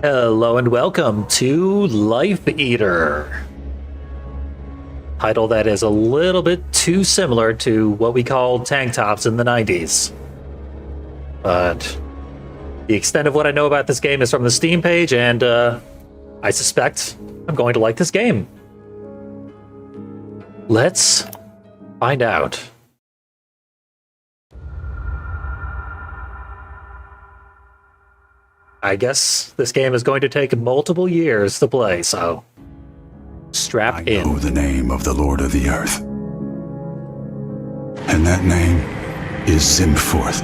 Hello and welcome to Life Eater. Title that is a little bit too similar to what we called tank tops in the 90s. But the extent of what I know about this game is from the Steam page, and I suspect I'm going to like this game. Let's find out. I guess this game is going to take multiple years to play, so strap in. I know the name of the Lord of the Earth. And that name is Zimforth.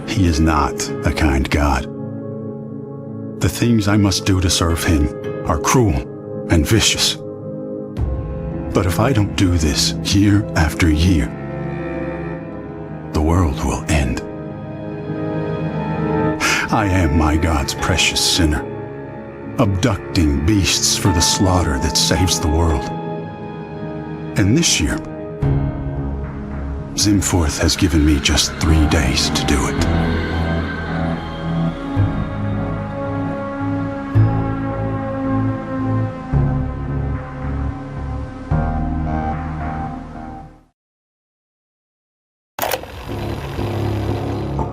He is not a kind God. The things I must do to serve him are cruel and vicious. But if I don't do this year after year, the world will end. I am my God's precious sinner, abducting beasts for the slaughter that saves the world. And this year, Zimforth has given me just 3 days to do it.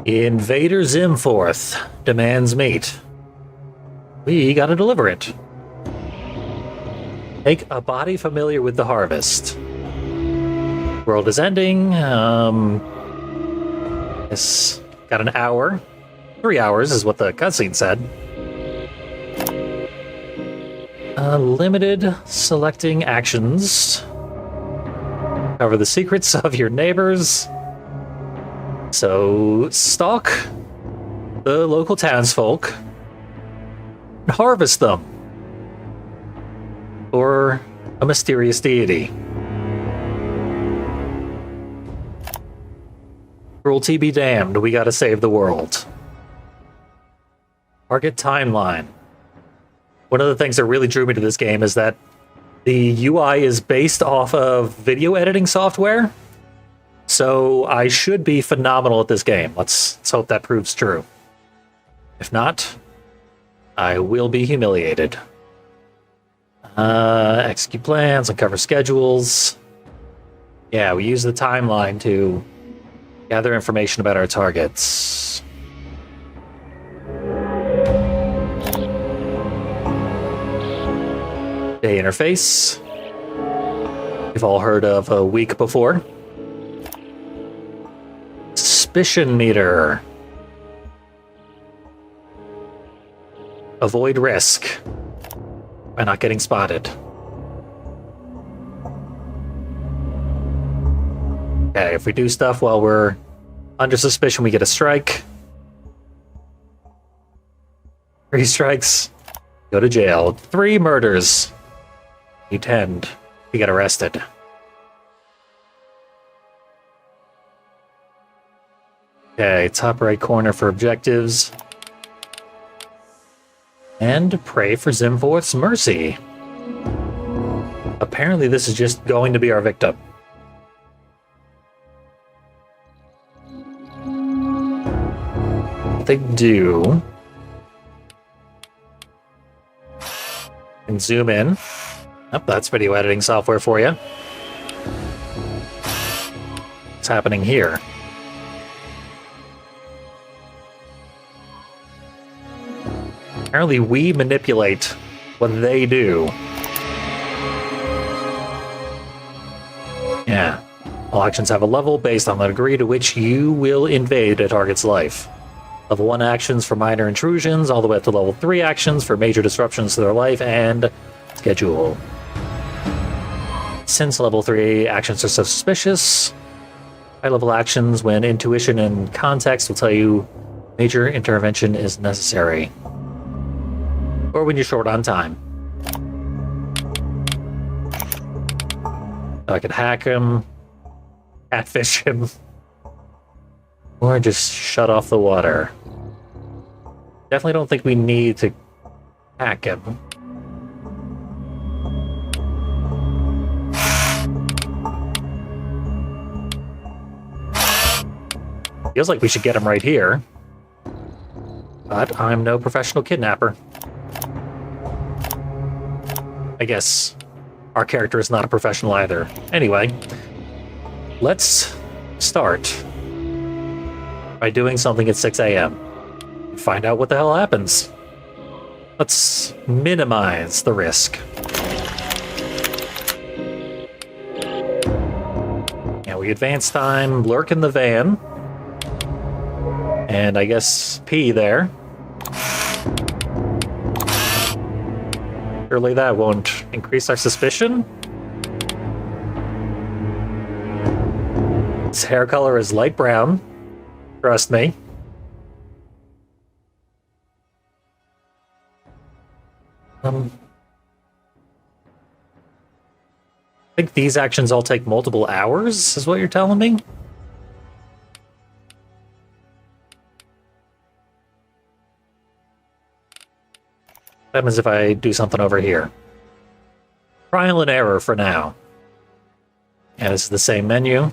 Invader Zimforth demands meat. We gotta deliver it. Take a body familiar with the harvest. World is ending. It's got an hour. 3 hours is what the cutscene said. Limited selecting actions. Cover the secrets of your neighbors. So, stalk the local townsfolk and harvest them for a mysterious deity. Cruelty be damned, we gotta save the world. Target timeline. One of the things that really drew me to this game is that the UI is based off of video editing software. So I should be phenomenal at this game. Let's hope that proves true. If not, I will be humiliated. Execute plans, uncover schedules. Yeah, we use the timeline to gather information about our targets. Day interface. We've all heard of a week before. Suspicion meter. Avoid risk by not getting spotted. Okay, if we do stuff while we're under suspicion, we get a strike. 3 strikes, go to jail. 3 murders, you tend to get arrested. Okay, top right corner for objectives. And pray for Zimforth's mercy. Apparently this is just going to be our victim. What they do... And zoom in. Oh, that's video editing software for you. What's happening here? Apparently we manipulate what they do. Yeah. All actions have a level based on the degree to which you will invade a target's life. Level 1 actions for minor intrusions, all the way up to level 3 actions for major disruptions to their life and schedule. Since level 3 actions are suspicious, high-level actions when intuition and context will tell you major intervention is necessary. Or when you're short on time. So I could hack him, catfish him, or just shut off the water. Definitely don't think we need to hack him. Feels like we should get him right here. But I'm no professional kidnapper. I guess our character is not a professional either. Anyway, let's start by doing something at 6 a.m. Find out what the hell happens. Let's minimize the risk. Yeah, we advance time, lurk in the van, and I guess pee there. Surely that won't increase our suspicion. His hair color is light brown. Trust me. I think these actions all take multiple hours, is what you're telling me? What happens if I do something over here? Trial and error for now. And this is the same menu.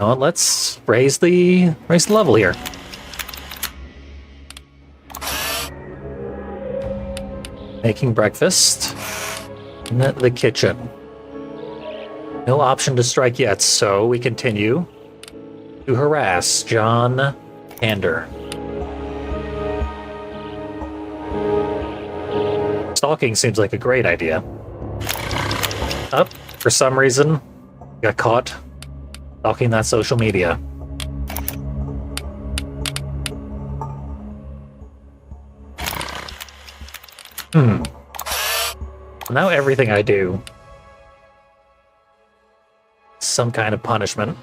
Now let's raise the level here. Making breakfast in the kitchen. No option to strike yet, so we continue to harass John Kander. Stalking seems like a great idea. Up, for some reason, got caught stalking that social media. Now everything I do is some kind of punishment.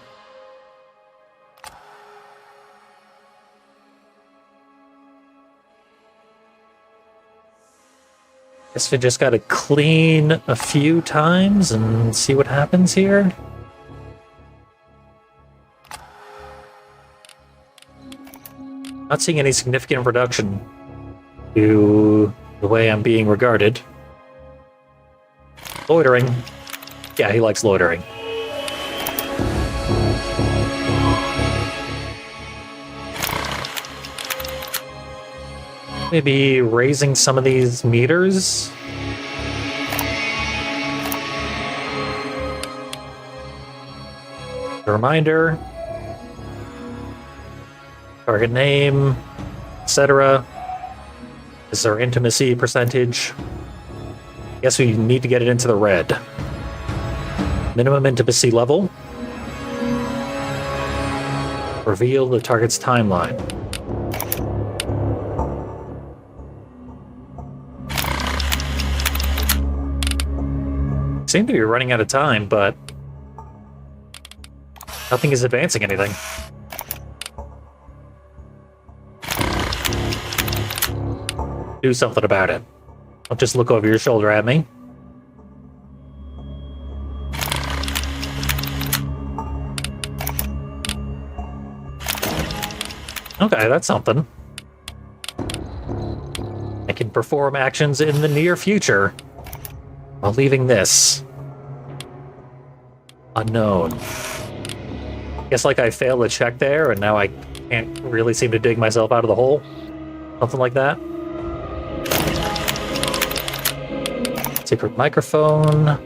Guess we just gotta clean a few times and see what happens here. Not seeing any significant reduction to the way I'm being regarded. Loitering. Yeah, he likes loitering. Maybe raising some of these meters? A reminder. Target name, etc. This is our intimacy percentage. Guess we need to get it into the red. Minimum intimacy level. Reveal the target's timeline. Seem to be running out of time, but nothing is advancing anything. Do something about it. Don't just look over your shoulder at me. Okay, that's something. I can perform actions in the near future while leaving this unknown. Guess like I failed a check there and now I can't really seem to dig myself out of the hole. Something like that. Secret microphone.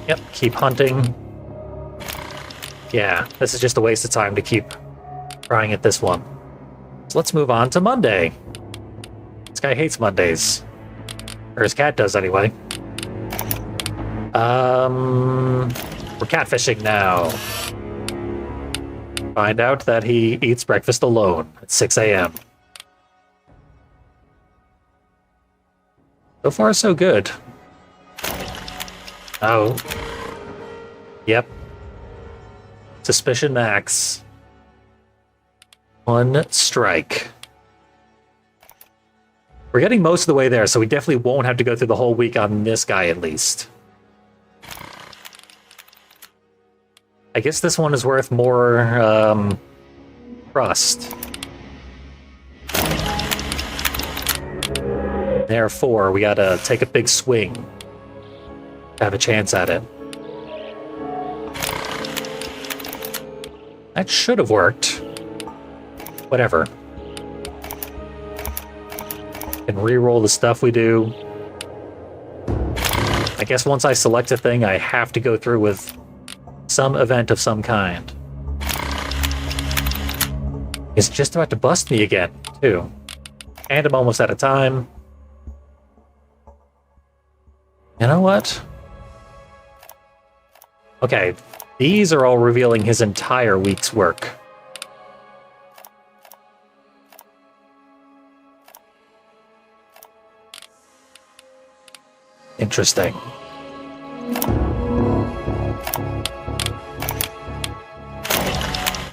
Yep, keep hunting. Yeah, this is just a waste of time to keep trying at this one. So let's move on to Monday. This guy hates Mondays. Or his cat does anyway. We're catfishing now. Find out that he eats breakfast alone at 6 a.m. So far, so good. Oh. Yep. Suspicion max. One strike. We're getting most of the way there, so we definitely won't have to go through the whole week on this guy at least. I guess this one is worth more trust. Therefore, we gotta take a big swing to have a chance at it. That should have worked. Whatever. Can re-roll the stuff we do. I guess once I select a thing, I have to go through with some event of some kind. It's just about to bust me again, too. And I'm almost out of time. You know what? Okay, these are all revealing his entire week's work. Interesting.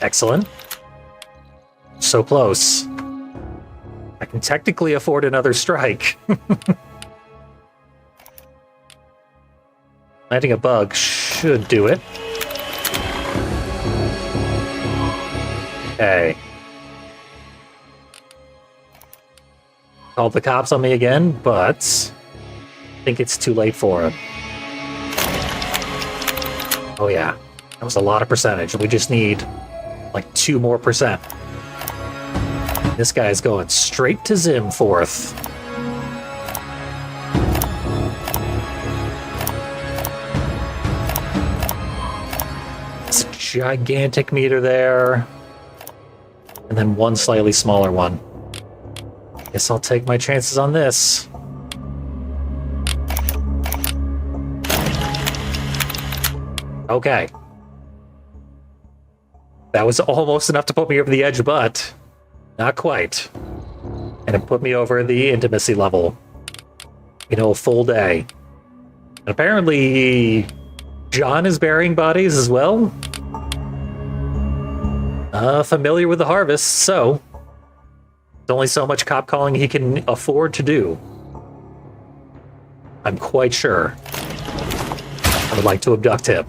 Excellent. So close. I can technically afford another strike. Planting a bug should do it. Okay. Called the cops on me again, but I think it's too late for him. Oh yeah, that was a lot of percentage. We just need like 2 more %. This guy's going straight to Zimforth. It's a gigantic meter there. And then one slightly smaller one. Guess I'll take my chances on this. Okay. That was almost enough to put me over the edge, but not quite. And it put me over the intimacy level. You know, a full day. And apparently, John is burying bodies as well. Familiar with the harvest, so there's only so much cop calling he can afford to do. I'm quite sure. I would like to abduct him.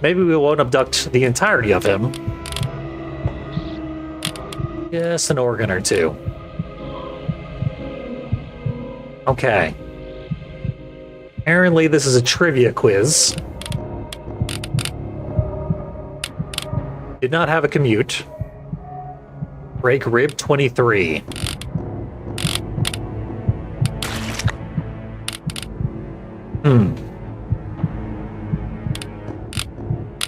Maybe we won't abduct the entirety of him. Just an organ or two. Okay. Apparently this is a trivia quiz. Did not have a commute. Break rib 23.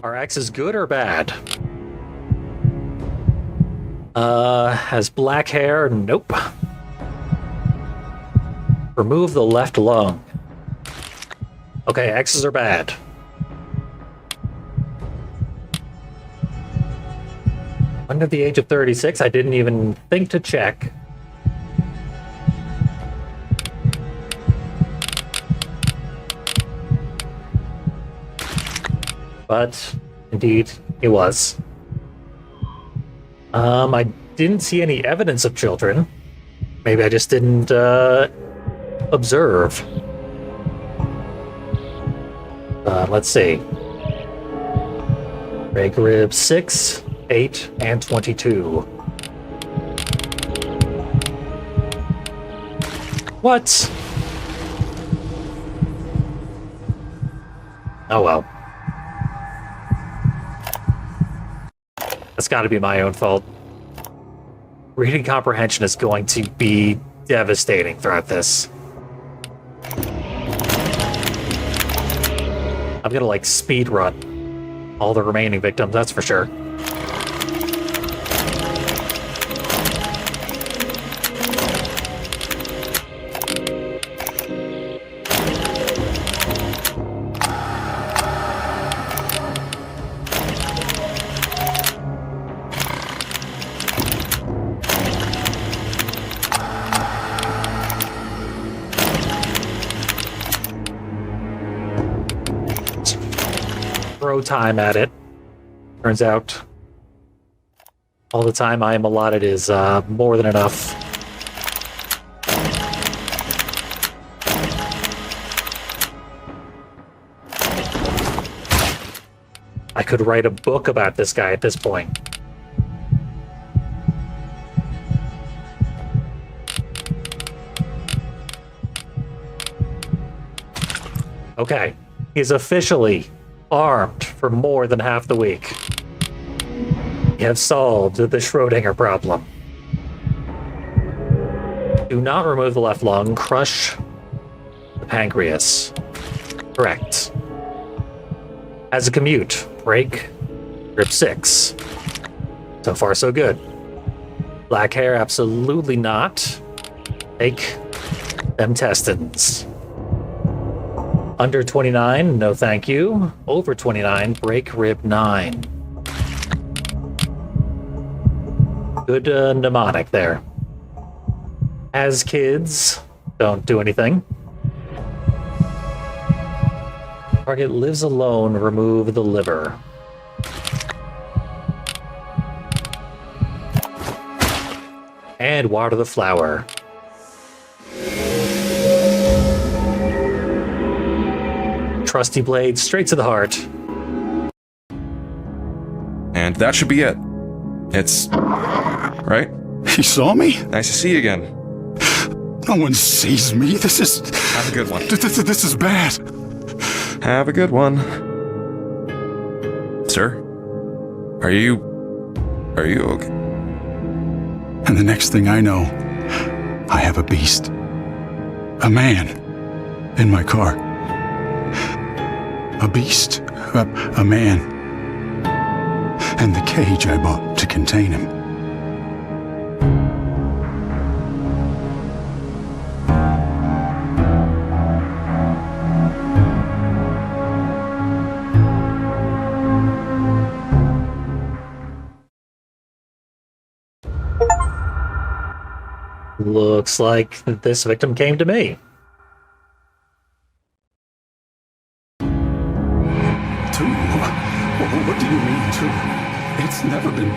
Are X's good or bad? Has black hair? Nope. Remove the left lung. Okay, X's are bad. Under the age of 36, I didn't even think to check. But indeed, he was. I didn't see any evidence of children. Maybe I just didn't observe. Let's see. Break rib 6, 8, and 22. What? Oh well. That's got to be my own fault. Reading comprehension is going to be devastating throughout this. I'm gonna like speed run all the remaining victims, that's for sure. Time at it. Turns out all the time I am allotted is more than enough. I could write a book about this guy at this point. Okay, he's officially armed for more than half the week. You have solved the Schrodinger problem. Do not remove the left lung. Crush the pancreas. Correct. As a commute, break rib 6. So far, so good. Black hair, absolutely not. Take them intestines. Under 29, no thank you. Over 29, break rib 9. Good mnemonic there. As kids, don't do anything. Target lives alone, remove the liver. And water the flower. Trusty blade straight to the heart. And that should be it. It's... right? He saw me? Nice to see you again. No one sees me. This is... Have a good one. This is bad. Have a good one. Sir? Are you okay? And the next thing I know, I have a beast. A man. In my car. A beast. A man. And the cage I bought to contain him. Looks like this victim came to me. Two? What do you mean, two? It's never been...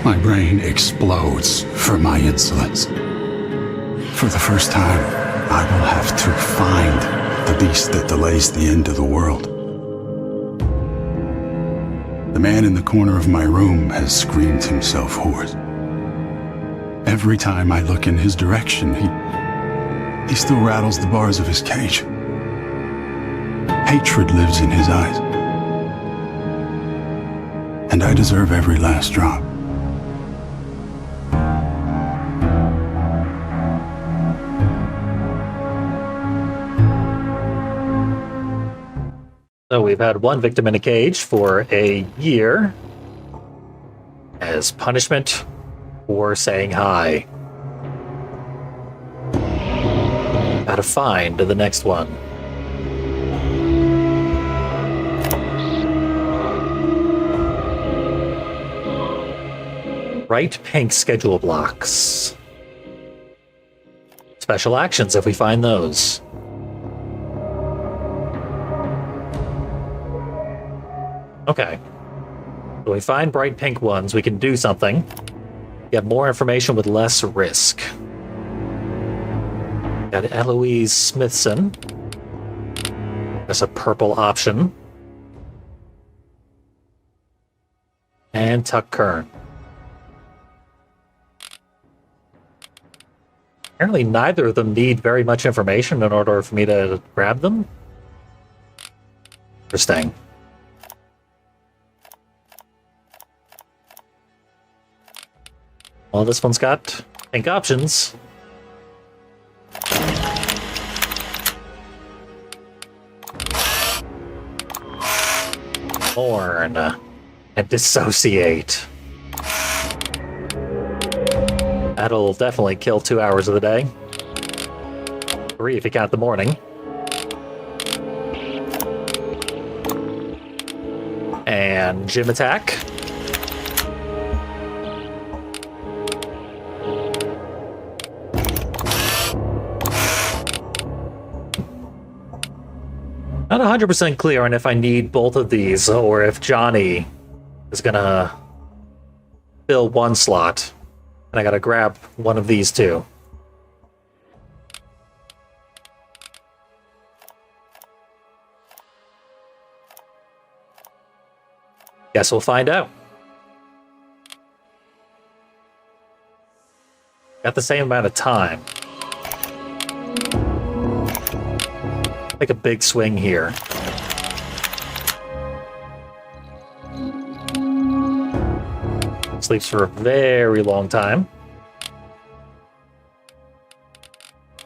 My brain explodes for my insolence. For the first time, I will have to find the beast that delays the end of the world. The man in the corner of my room has screamed himself hoarse. Every time I look in his direction, he still rattles the bars of his cage. Hatred lives in his eyes. And I deserve every last drop. So we've had one victim in a cage for a year as punishment for saying hi. Gotta find the next one. Bright pink schedule blocks. Special actions if we find those. Okay. So we find bright pink ones, we can do something. Get more information with less risk. Got Eloise Smithson. That's a purple option. And Tuck Kern. Apparently neither of them need very much information in order for me to grab them. Interesting. Well, this one's got pink options. Mourn and dissociate. That'll definitely kill 2 hours of the day. 3 if you count the morning. And gym attack. Not 100% clear on if I need both of these or if Johnny is gonna fill one slot and I gotta grab one of these two. Guess we'll find out. Got the same amount of time. Take a big swing here. Sleeps for a very long time.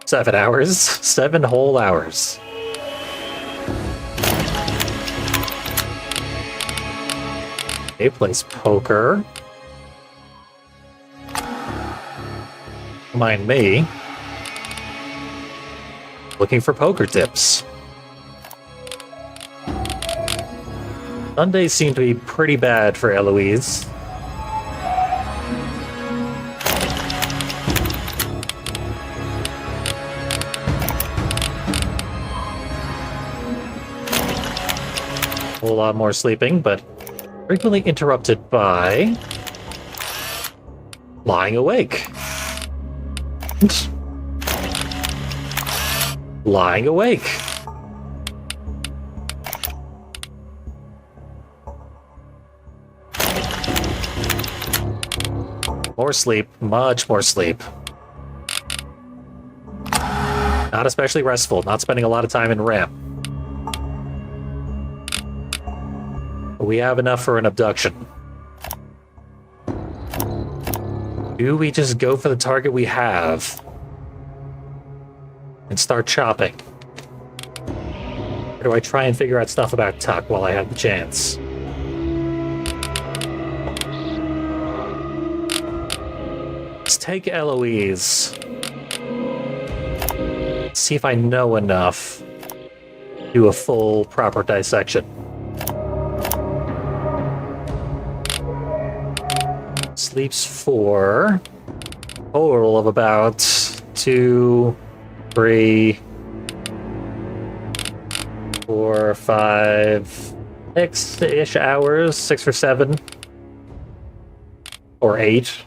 7 hours. 7 whole hours. He plays poker. Mind me. Looking for poker tips. Sundays seem to be pretty bad for Eloise. A whole lot more sleeping, but frequently interrupted by lying awake. Lying awake. More sleep, much more sleep. Not especially restful, not spending a lot of time in REM. But we have enough for an abduction. Do we just go for the target we have and start chopping? Or do I try and figure out stuff about Tuck while I have the chance? Let's take Eloise. See if I know enough to do a full, proper dissection. Sleeps for a total of about 2, 3, 4, 5, 6-ish hours, 6 or 7, or 8.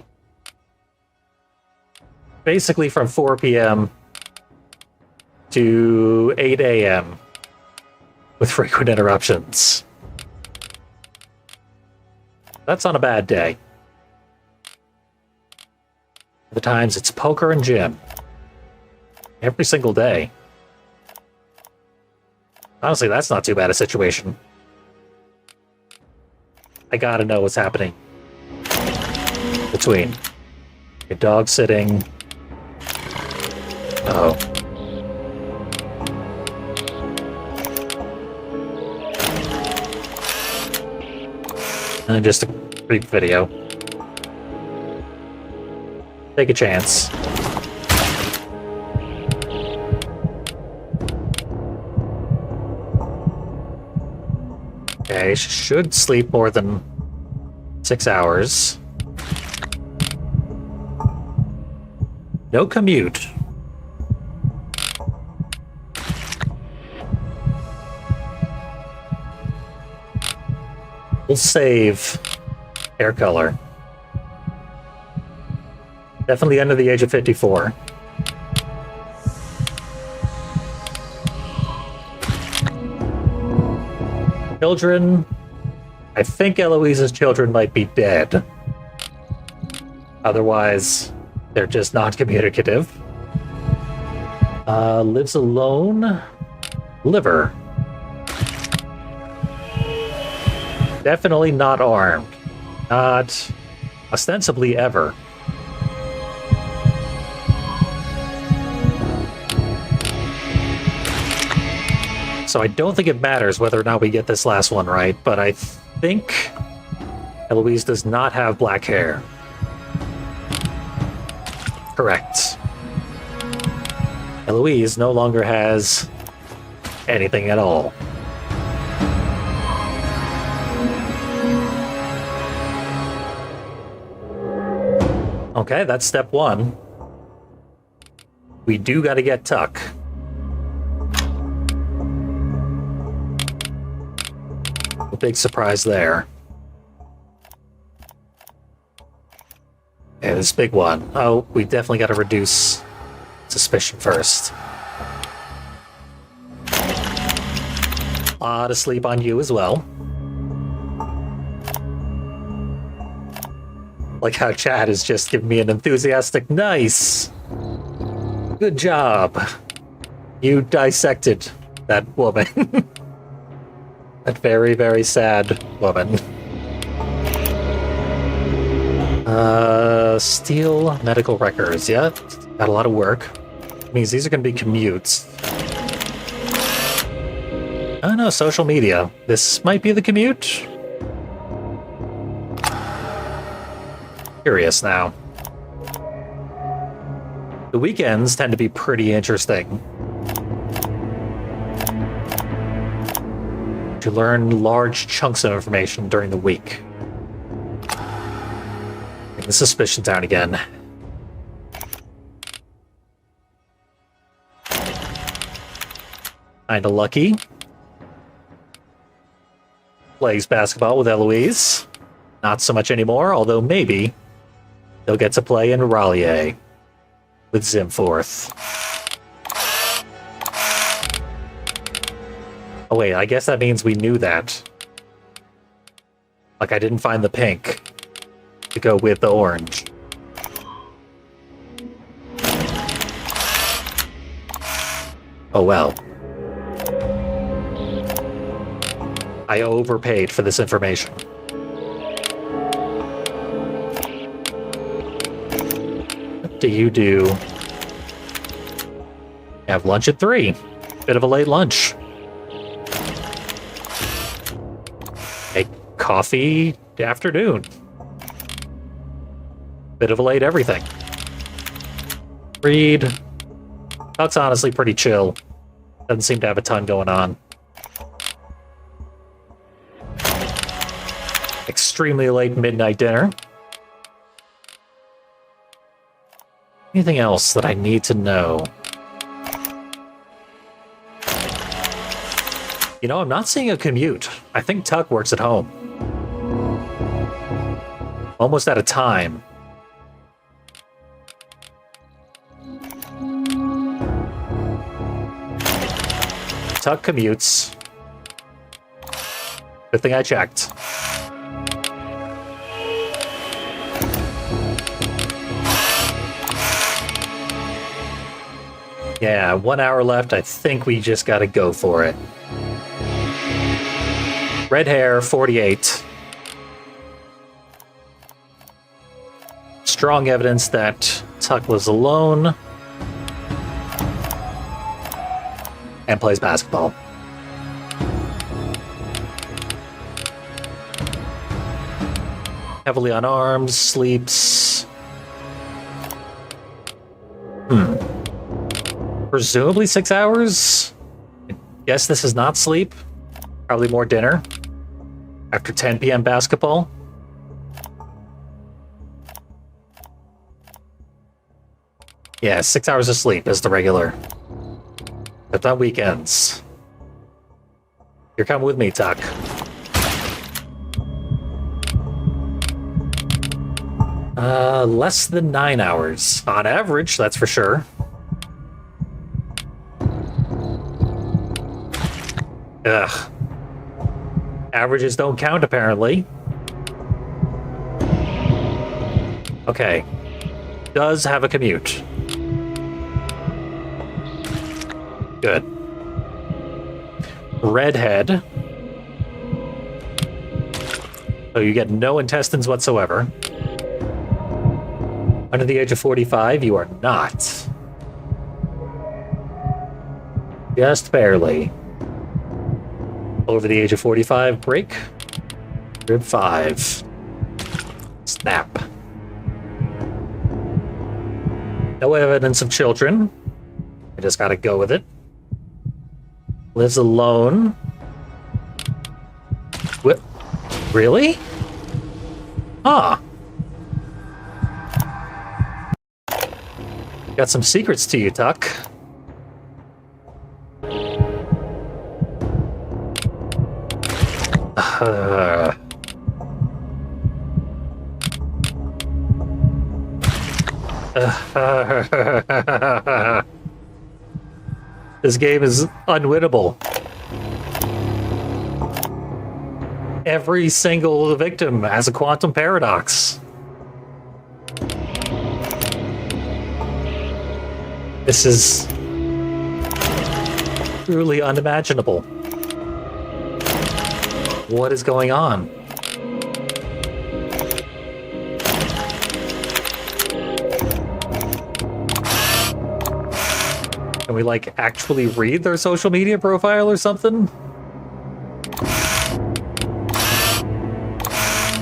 Basically from 4 p.m. to 8 a.m. with frequent interruptions. That's on a bad day. The times it's poker and gym. Every single day. Honestly, that's not too bad a situation. I gotta know what's happening between your dog sitting. Uh-oh. And then just a brief video. Take a chance. Okay, should sleep more than 6 hours. No commute. We'll save hair color. Definitely under the age of 54. Children. I think Eloise's children might be dead. Otherwise, they're just not communicative. Lives alone. Liver. Definitely not armed. Not ostensibly ever. So I don't think it matters whether or not we get this last one right, but I think Eloise does not have black hair. Correct. Eloise no longer has anything at all. Okay, that's step 1. We do got to get Tuck. A big surprise there. Yeah, this big one. Oh, we definitely got to reduce suspicion first. A lot of sleep on you as well. Like how Chad has just given me an enthusiastic nice. Good job. You dissected that woman. That very, very sad woman. Steal medical records. Yeah, got a lot of work. Means these are going to be commutes. Oh no, social media. This might be the commute. Curious now. The weekends tend to be pretty interesting. To learn large chunks of information during the week. Bring the suspicion down again. Kinda lucky. Plays basketball with Eloise. Not so much anymore, although maybe they'll get to play in Raleigh with Zimforth. Oh wait, I guess that means we knew that. Like I didn't find the pink to go with the orange. Oh well. I overpaid for this information. What do you do? Have lunch at 3. Bit of a late lunch. A coffee afternoon. Bit of a late everything. Read. Tuck's honestly pretty chill. Doesn't seem to have a ton going on. Extremely late midnight dinner. Anything else that I need to know? You know, I'm not seeing a commute. I think Tuck works at home. Almost out of time. Tuck commutes. Good thing I checked. Yeah, 1 hour left. I think we just gotta go for it. Red hair, 48. Strong evidence that Tuck was alone. And plays basketball. Heavily on arms, sleeps. Presumably 6 hours? I guess this is not sleep. Probably more dinner. After 10 p.m. basketball. Yeah, 6 hours of sleep is the regular. But on weekends. You're coming with me, Tuck. Less than 9 hours. On average, that's for sure. Ugh. Averages don't count, apparently. Okay. Does have a commute. Good. Redhead. So you get no intestines whatsoever. Under the age of 45, you are not. Just barely. Over the age of 45, break. Rib 5. Snap. No evidence of children. I just gotta go with it. Lives alone. What? Really? Huh. Got some secrets to you, Tuck. This game is unwinnable. Every single victim has a quantum paradox. This is truly unimaginable. What is going on? Can we, like, actually read their social media profile or something?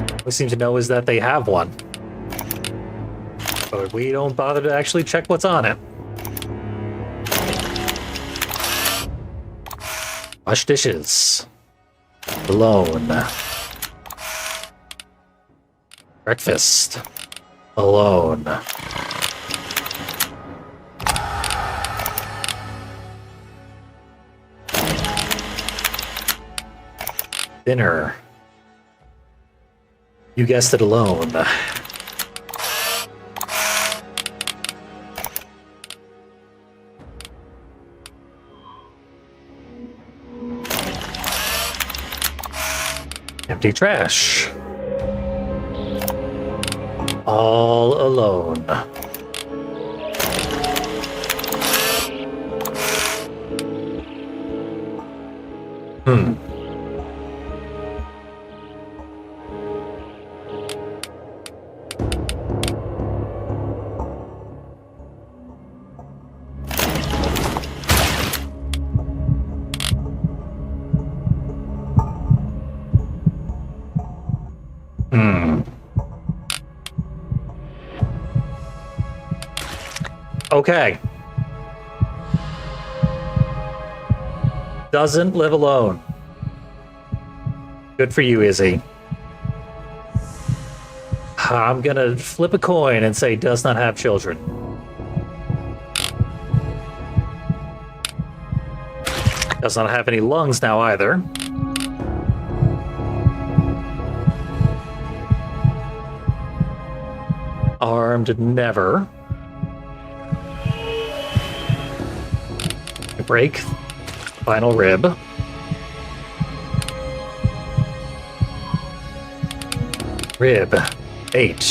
All we seem to know is that they have one. But we don't bother to actually check what's on it. Wash dishes. Alone. Breakfast. Alone. Dinner. You guessed it, alone. Empty trash. All alone. Okay. Doesn't live alone. Good for you, Izzy. I'm gonna flip a coin and say does not have children. Does not have any lungs now either. Armed, never. Break. Final rib. Rib. 8.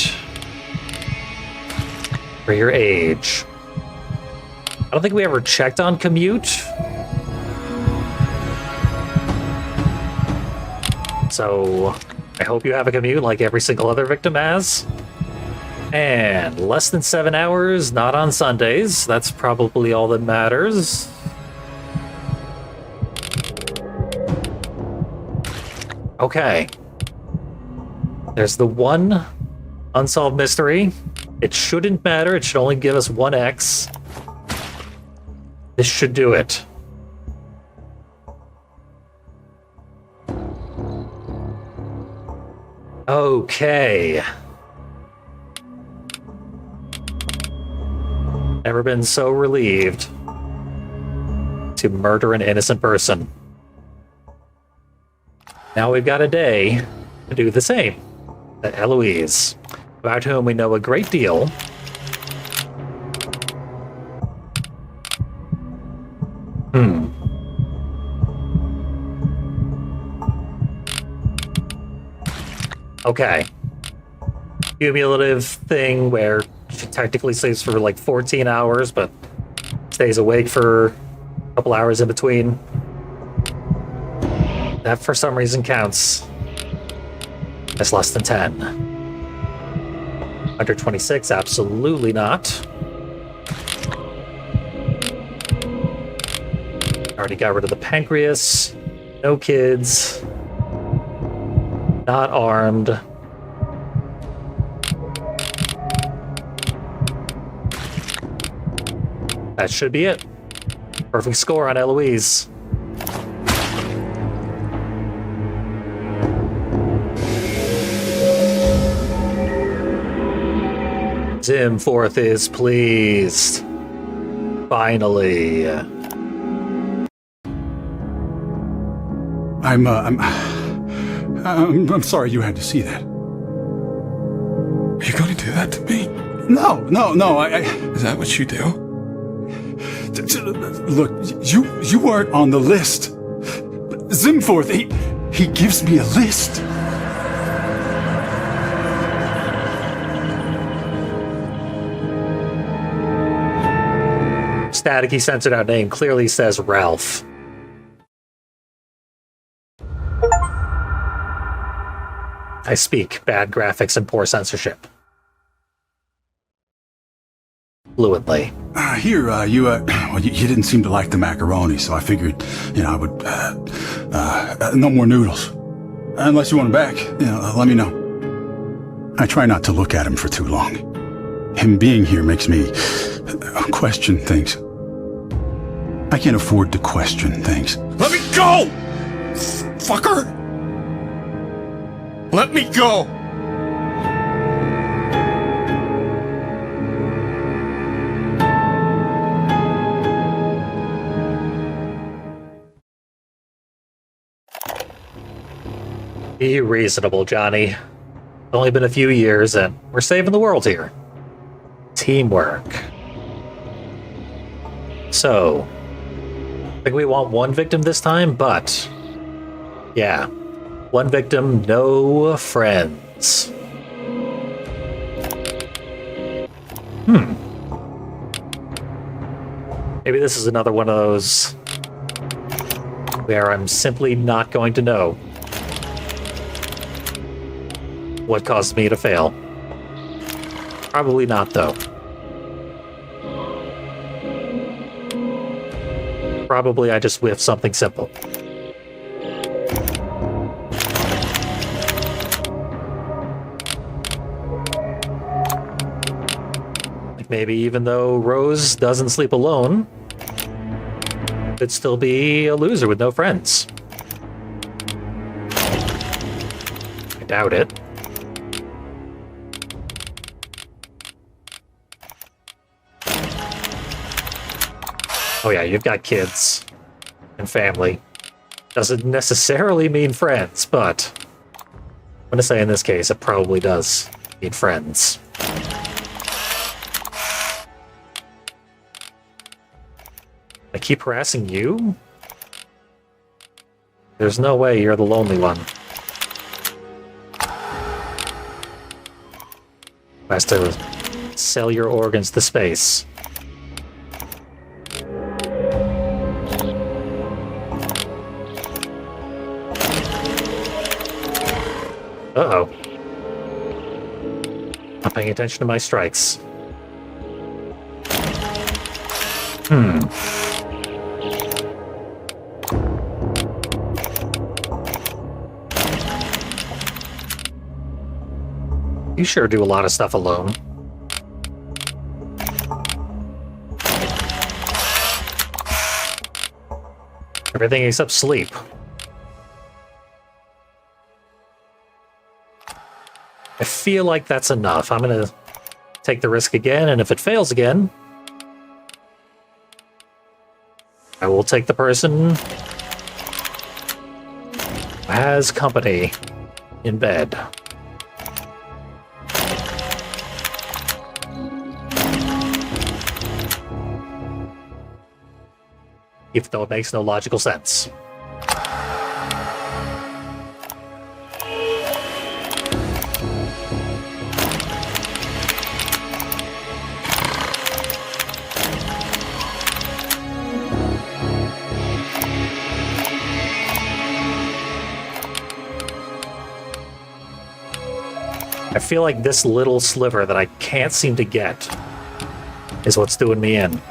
For your age. I don't think we ever checked on commute. So I hope you have a commute like every single other victim has. And less than 7 hours, not on Sundays. That's probably all that matters. Okay. There's the one unsolved mystery. It shouldn't matter. It should only give us 1x. This should do it. Okay. Never been so relieved to murder an innocent person. Now we've got a day to do the same. Eloise, about whom we know a great deal. Okay. Cumulative thing where she technically sleeps for like 14 hours, but stays awake for a couple hours in between. That for some reason counts as less than 10. Under 26, absolutely not. Already got rid of the pancreas. No kids. Not armed. That should be it. Perfect score on Eloise. Zimforth is pleased. Finally. I'm sorry you had to see that. Are you going to do that to me? No, Is that what you do? Look, you weren't on the list. Zimforth, he gives me a list. Staticky censored out name clearly says Ralph. I speak bad graphics and poor censorship. Fluently. You didn't seem to like the macaroni, so I figured, I would, no more noodles. Unless you want them back, let me know. I try not to look at him for too long. Him being here makes me question things. I can't afford to question things. Let me go! Fucker! Let me go! Be reasonable, Johnny. It's only been a few years, and we're saving the world here. Teamwork. So, I think we want one victim this time, but... yeah. One victim, no friends. Maybe this is another one of those... where I'm simply not going to know what caused me to fail. Probably not, though. Probably I just whiffed something simple. Like maybe even though Rose doesn't sleep alone, could still be a loser with no friends. I doubt it. Oh yeah, you've got kids and family. Doesn't necessarily mean friends, but I'm gonna say in this case it probably does mean friends. I keep harassing you? There's no way you're the lonely one. Has to sell your organs to space. Uh-oh. Not paying attention to my strikes. You sure do a lot of stuff alone. Everything except sleep. I feel like that's enough. I'm gonna take the risk again, and if it fails again, I will take the person who has company in bed. Even though it makes no logical sense. I feel like this little sliver that I can't seem to get is what's doing me in.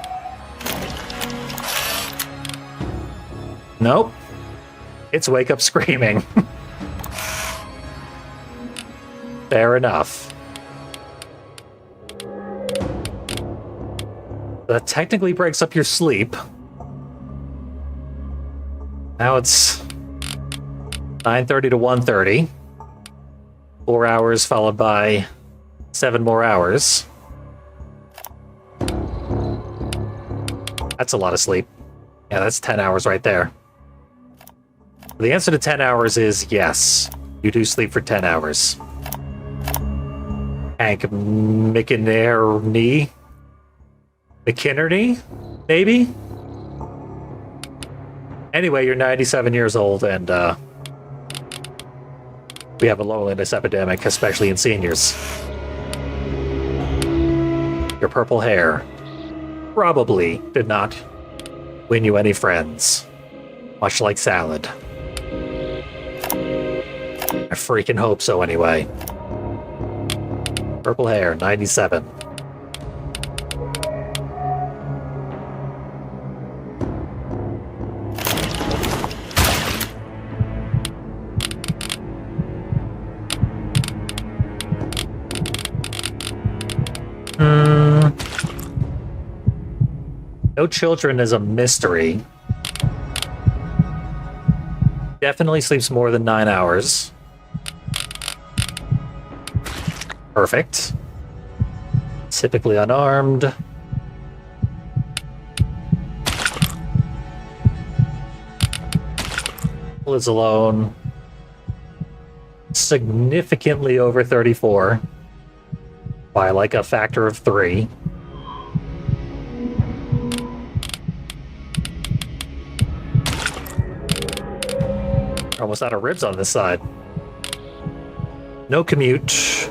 Nope. It's wake up screaming. Fair enough. That technically breaks up your sleep. Now it's 9:30 to 1:30. 4 hours followed by 7 more hours. That's a lot of sleep. Yeah, that's 10 hours right there. The answer to 10 hours is yes. You do sleep for 10 hours. Hank McInerney? McInerney? Maybe? Anyway, you're 97 years old and, we have a loneliness epidemic, especially in seniors. Your purple hair probably did not win you any friends. Much like salad. I freaking hope so anyway. Purple hair, 97. No children is a mystery. Definitely sleeps more than 9 hours. Perfect. Typically unarmed. Lives alone. Significantly over 34 by like a factor of 3. Almost out of ribs on this side. No commute.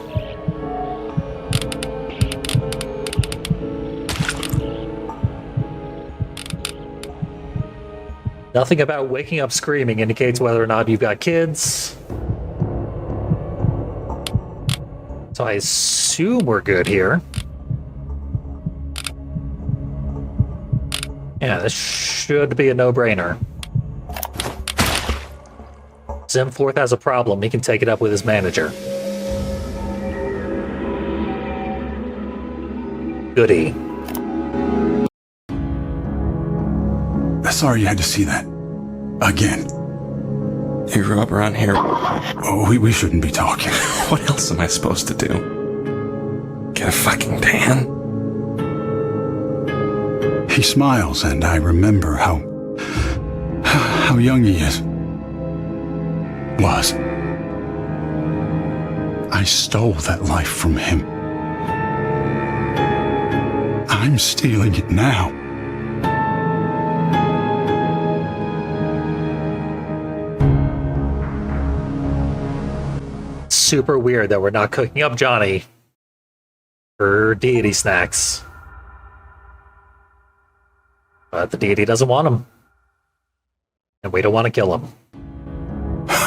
Nothing about waking up screaming indicates whether or not you've got kids. So I assume we're good here. Yeah, this should be a no-brainer. Zimforth has a problem. He can take it up with his manager. Goody. Sorry you had to see that. Again. You grew up around here. Oh, we shouldn't be talking. What else am I supposed to do? Get a fucking tan? He smiles, and I remember how young he is. Was. I stole that life from him. I'm stealing it now. Super weird that we're not cooking up Johnny for deity snacks. But the deity doesn't want him. And we don't want to kill him.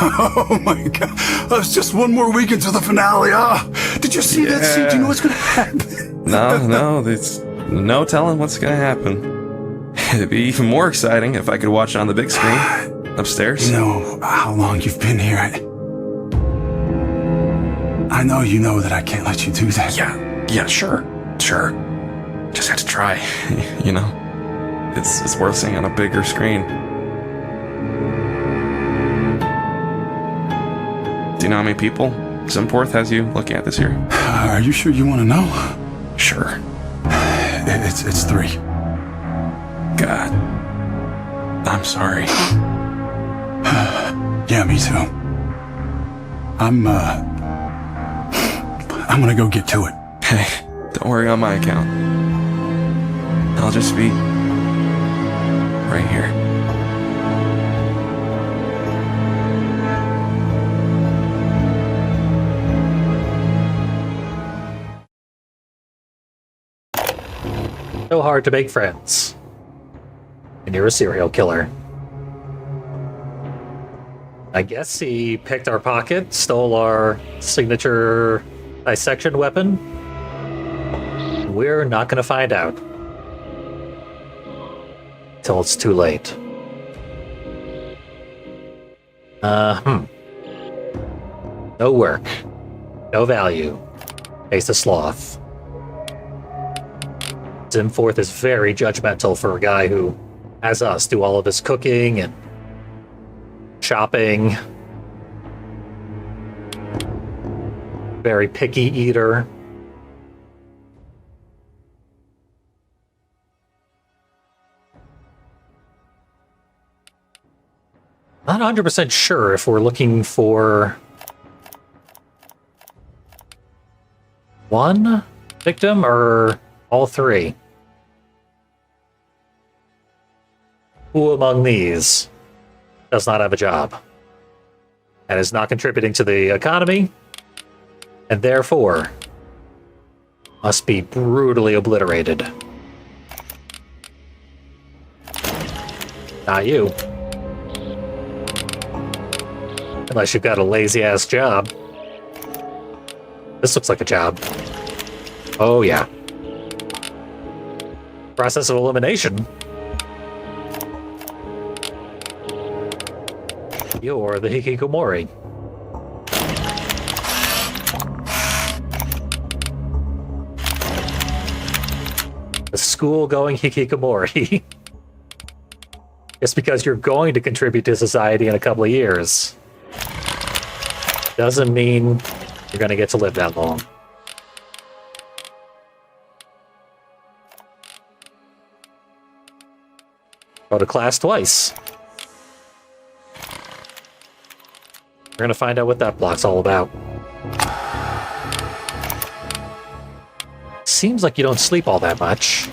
Oh my god. That's just one more week into the finale. Did you see that scene? Do you know what's going to happen? No, there's no telling what's gonna happen. It'd be even more exciting if I could watch it on the big screen upstairs. You know how long you've been here. I know you know that I can't let you do that. Yeah, sure. Just have to try, you know? It's worth seeing on a bigger screen. Do you know how many people Zimforth has you looking at this year? Are you sure you want to know? Sure. It's 3. God. I'm sorry. Yeah, me too. I'm gonna go get to it. Hey, don't worry on my account. I'll just be right here. So hard to make friends. And you're a serial killer. I guess he picked our pocket, stole our signature dissection weapon. We're not going to find out. Till it's too late. No work. No value. Face of sloth. Zimforth is very judgmental for a guy who has us do all of his cooking and shopping. Very picky eater. Not 100% sure if we're looking for one victim or all 3. Who among these does not have a job and is not contributing to the economy and therefore must be brutally obliterated? Not you. Unless you've got a lazy-ass job. This looks like a job. Oh, yeah. Process of elimination. You're the Hikikomori. The school-going hikikomori. Just because you're going to contribute to society in a couple of years doesn't mean you're going to get to live that long. Go to class twice. We're going to find out what that block's all about. Seems like you don't sleep all that much.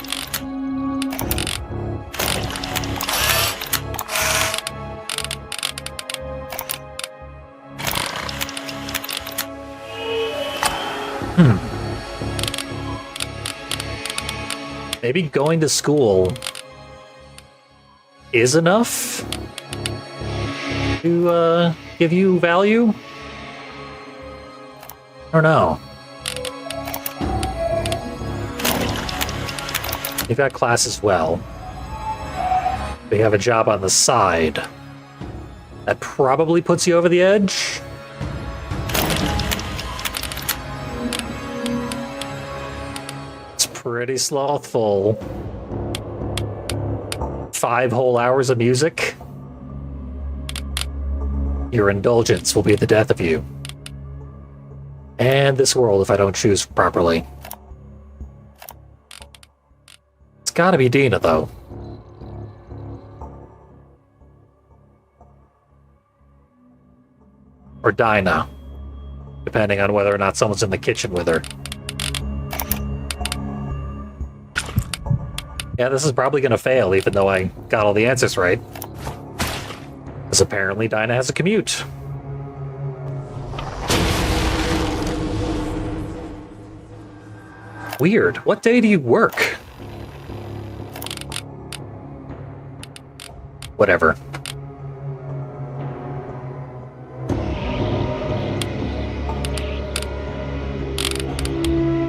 Maybe going to school is enough to give you value? I don't know. You've got class as well. But you have a job on the side. That probably puts you over the edge. It's pretty slothful. 5 whole hours of music. Your indulgence will be the death of you. And this world if I don't choose properly. It's gotta be Dina, though. Or Dinah. Depending on whether or not someone's in the kitchen with her. Yeah, this is probably gonna fail, even though I got all the answers right. Because apparently Dinah has a commute. Weird. What day do you work? Whatever.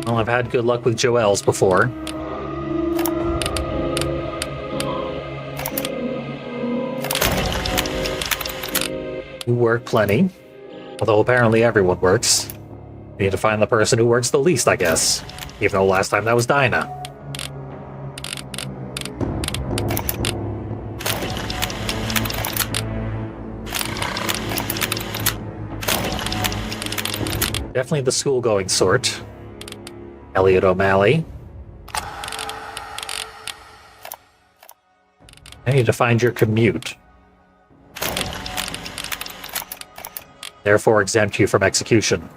Well, I've had good luck with Joelle's before. You work plenty. Although apparently everyone works. You need to find the person who works the least, I guess. Even though last time that was Dinah. Definitely the school-going sort. Elliot O'Malley. I need to find your commute. Therefore exempt you from execution.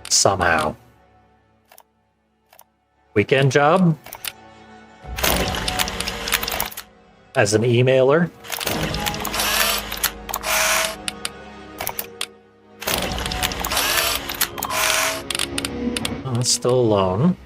Somehow. Weekend job? As an emailer? Oh, it's still alone.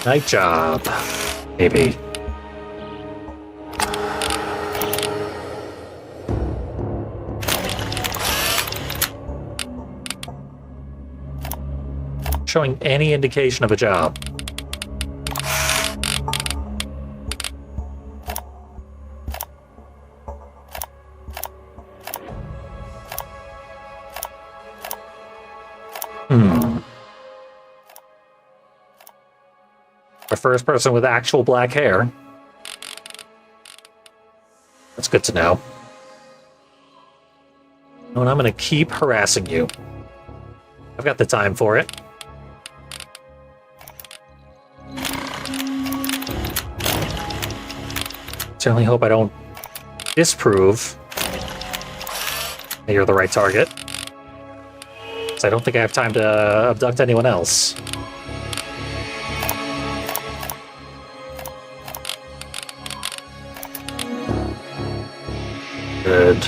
Night job, maybe. Showing any indication of a job. The first person with actual black hair. That's good to know. And I'm going to keep harassing you. I've got the time for it. Certainly hope I don't disprove that you're the right target. Because I don't think I have time to abduct anyone else. Good.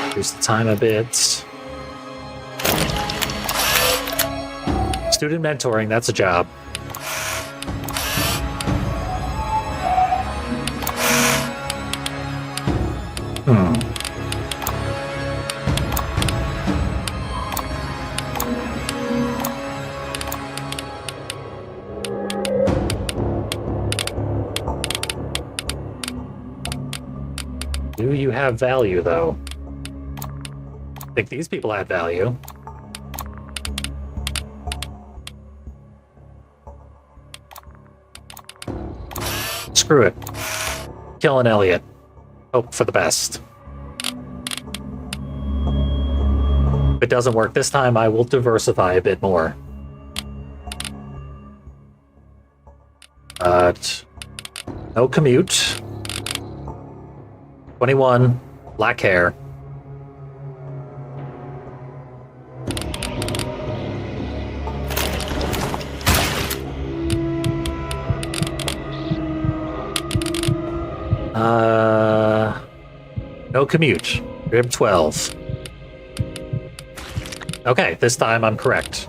Reduce the time a bit. Student mentoring, that's a job. have value, though? I think these people had value. Screw it. Killing Elliot. Hope for the best. If it doesn't work this time, I will diversify a bit more. But no commute. 21, black hair. No commute. Rib 12. Okay, this time I'm correct.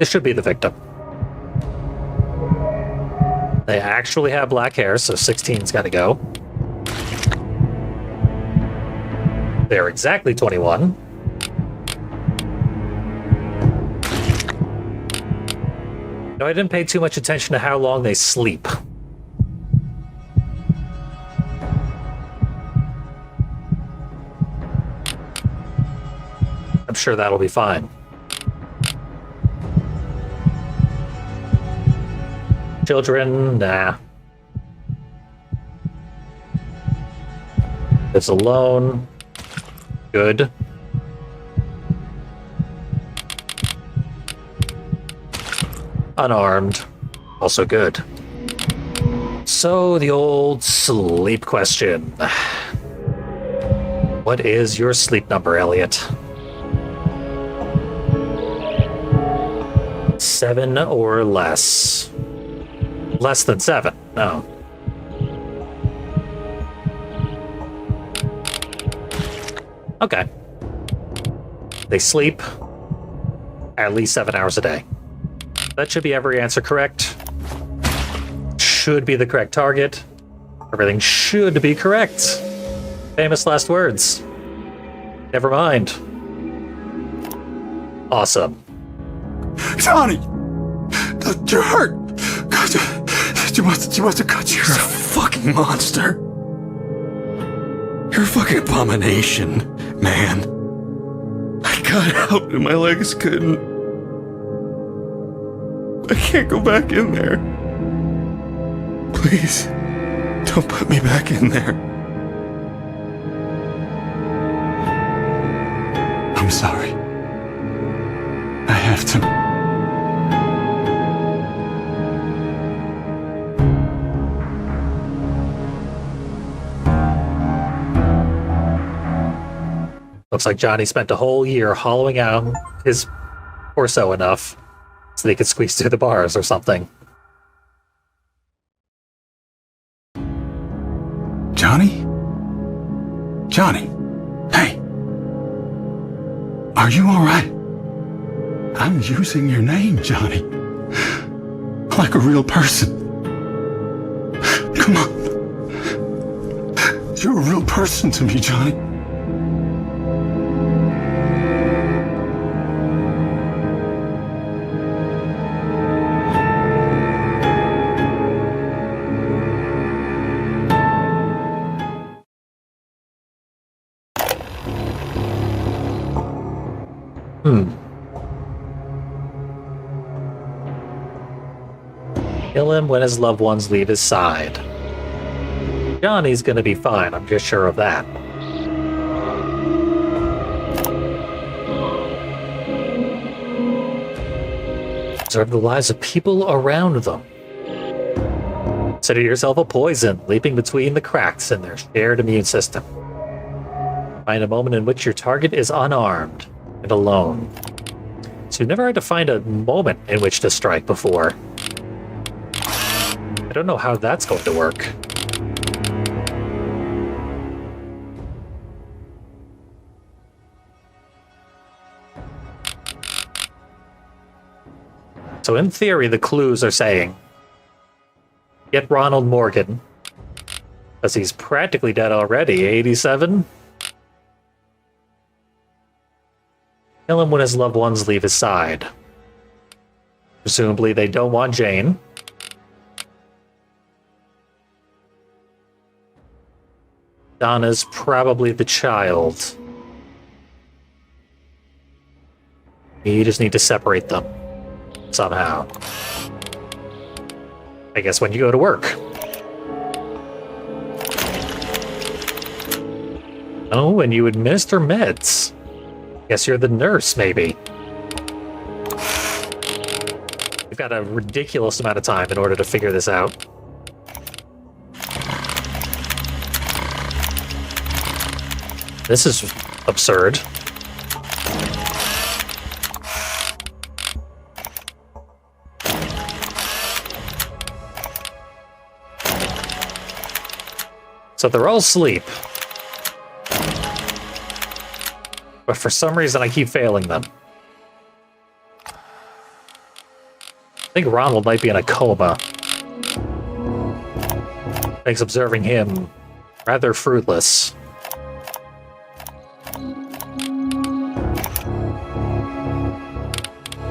This should be the victim. They actually have black hair, so 16's got to go. They're exactly 21. No, I didn't pay too much attention to how long they sleep. I'm sure that'll be fine. Children, nah. Lives alone. Good. Unarmed. Also good. So, the old sleep question. What is your sleep number, Elliot? 7 or less. Less than 7. No. Okay. They sleep at least 7 hours a day. That should be every answer correct. Should be the correct target. Everything should be correct. Famous last words. Never mind. Awesome. Johnny! You're hurt! God, you must have cut You're a fucking monster. You're a fucking abomination, man. I got out and my legs couldn't. I can't go back in there. Please, don't put me back in there. I'm sorry. I have to. Looks like Johnny spent a whole year hollowing out his torso enough so they could squeeze through the bars or something. Johnny? Johnny? Hey. Are you alright? I'm using your name, Johnny. Like a real person. Come on. You're a real person to me, Johnny. Kill him when his loved ones leave his side. Johnny's gonna be fine, I'm just sure of that. Observe the lives of people around them. Consider yourself a poison, leaping between the cracks in their shared immune system. Find a moment in which your target is unarmed and alone. So you've never had to find a moment in which to strike before. I don't know how that's going to work. So in theory, the clues are saying, get Ronald Morgan, because he's practically dead already, 87? Kill him when his loved ones leave his side. Presumably they don't want Jane. Donna's probably the child. You just need to separate them somehow. I guess when you go to work. Oh, and you administer meds. Guess you're the nurse, maybe. We've got a ridiculous amount of time in order to figure this out. This is absurd. So they're all asleep. But for some reason I keep failing them. I think Ronald might be in a coma. Makes observing him rather fruitless.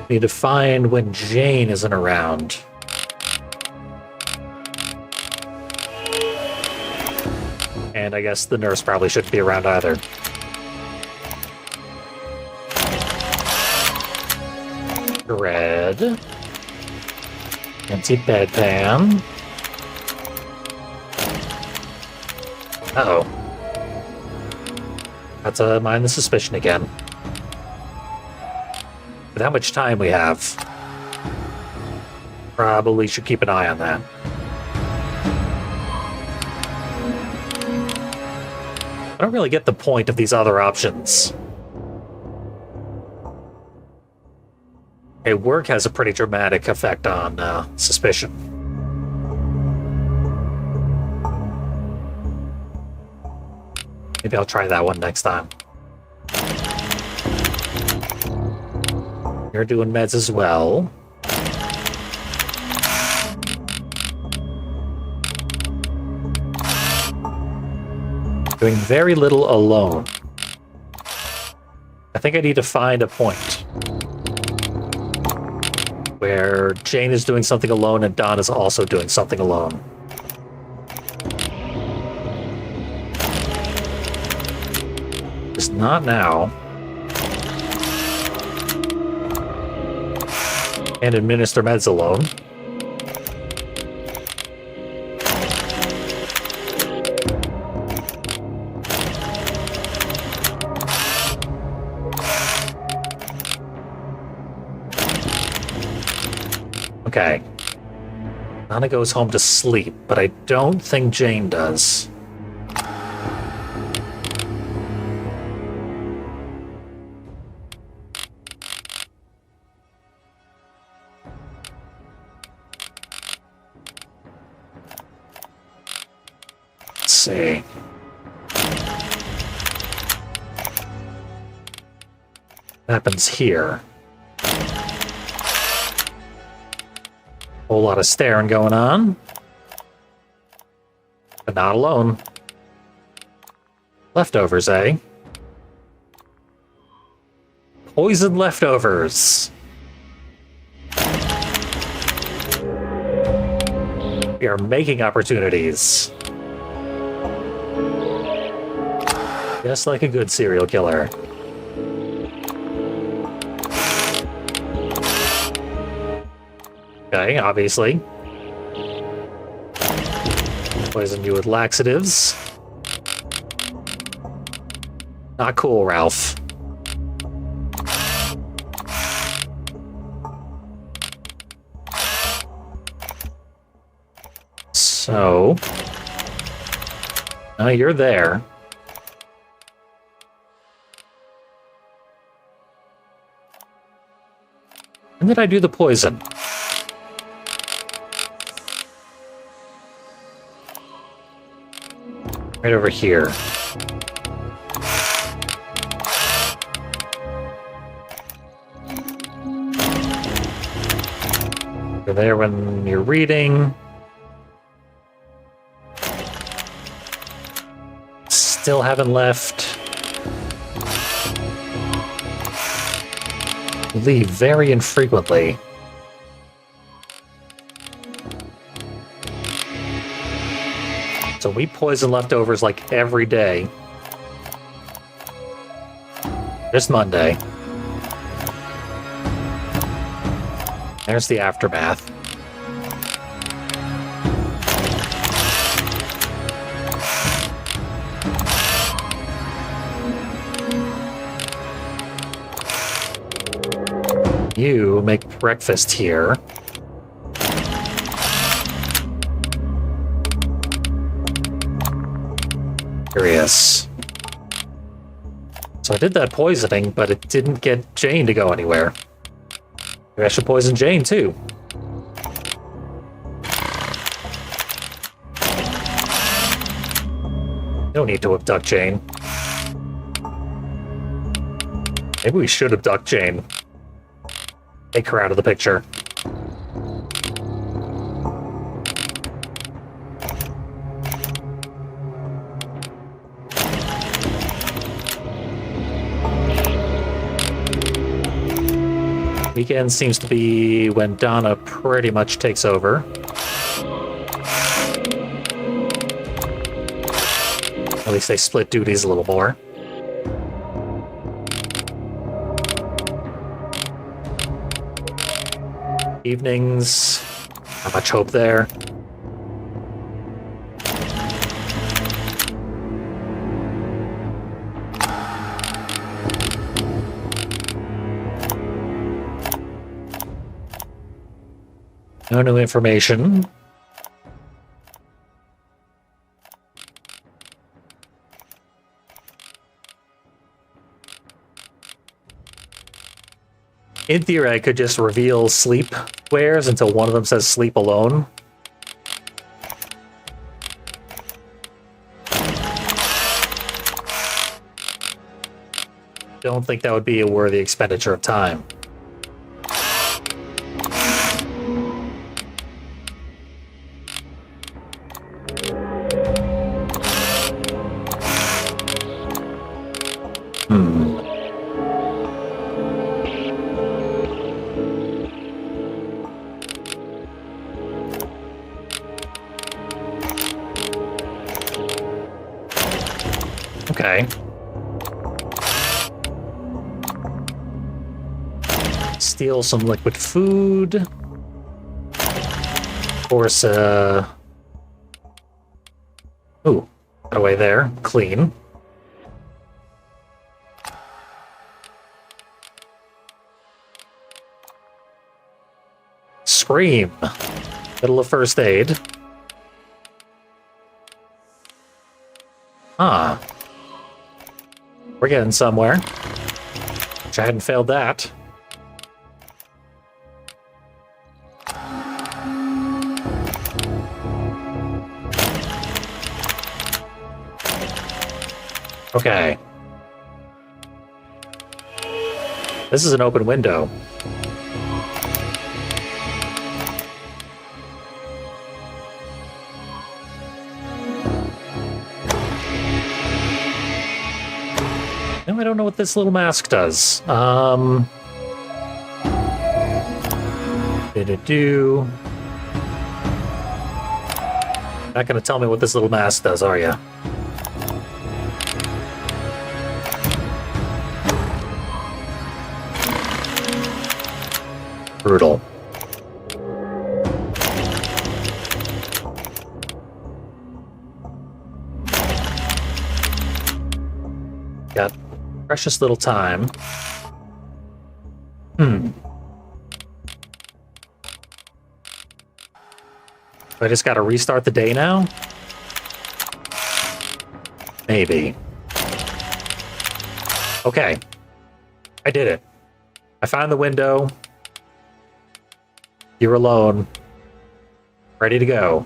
Need to find when Jane isn't around. And I guess the nurse probably shouldn't be around either. Red. Empty bedpan. Uh-oh. Have to mind the suspicion again. With how much time we have, probably should keep an eye on that. I don't really get the point of these other options. Okay, work has a pretty dramatic effect on suspicion. Maybe I'll try that one next time. You're doing meds as well. Doing very little alone. I think I need to find a point where Jane is doing something alone and Don is also doing something alone. Just not now. And administer meds alone. Okay. Donna goes home to sleep, but I don't think Jane does. Let's see. What happens here? Whole lot of staring going on. But not alone. Leftovers, eh? Poison leftovers. We are making opportunities. Just like a good serial killer. Okay, obviously. Poison you with laxatives. Not cool, Ralph. So... now you're there. When did I do the poison? Right over here. You're there when you're reading. Still haven't left. Leave very infrequently. So we poison leftovers like every day. Just Monday. There's the aftermath. You make breakfast here. Curious. So I did that poisoning, but it didn't get Jane to go anywhere. Maybe I should poison Jane too. No need to abduct Jane. Maybe we should abduct Jane. Take her out of the picture. Weekend seems to be when Donna pretty much takes over. At least they split duties a little more. Evenings, not much hope there. No new information. In theory, I could just reveal sleep squares until one of them says sleep alone. Don't think that would be a worthy expenditure of time. Okay. Steal some liquid food. Of course, ooh, got away there. Clean. Scream. Middle of first aid. Huh. We're getting somewhere. Wish I hadn't failed that. Okay. This is an open window. I don't know what this little mask does. Do. Not gonna tell me what this little mask does, are you? Brutal. Got precious little time. I just gotta restart the day now? Maybe. Okay. I did it. I found the window. You're alone. Ready to go.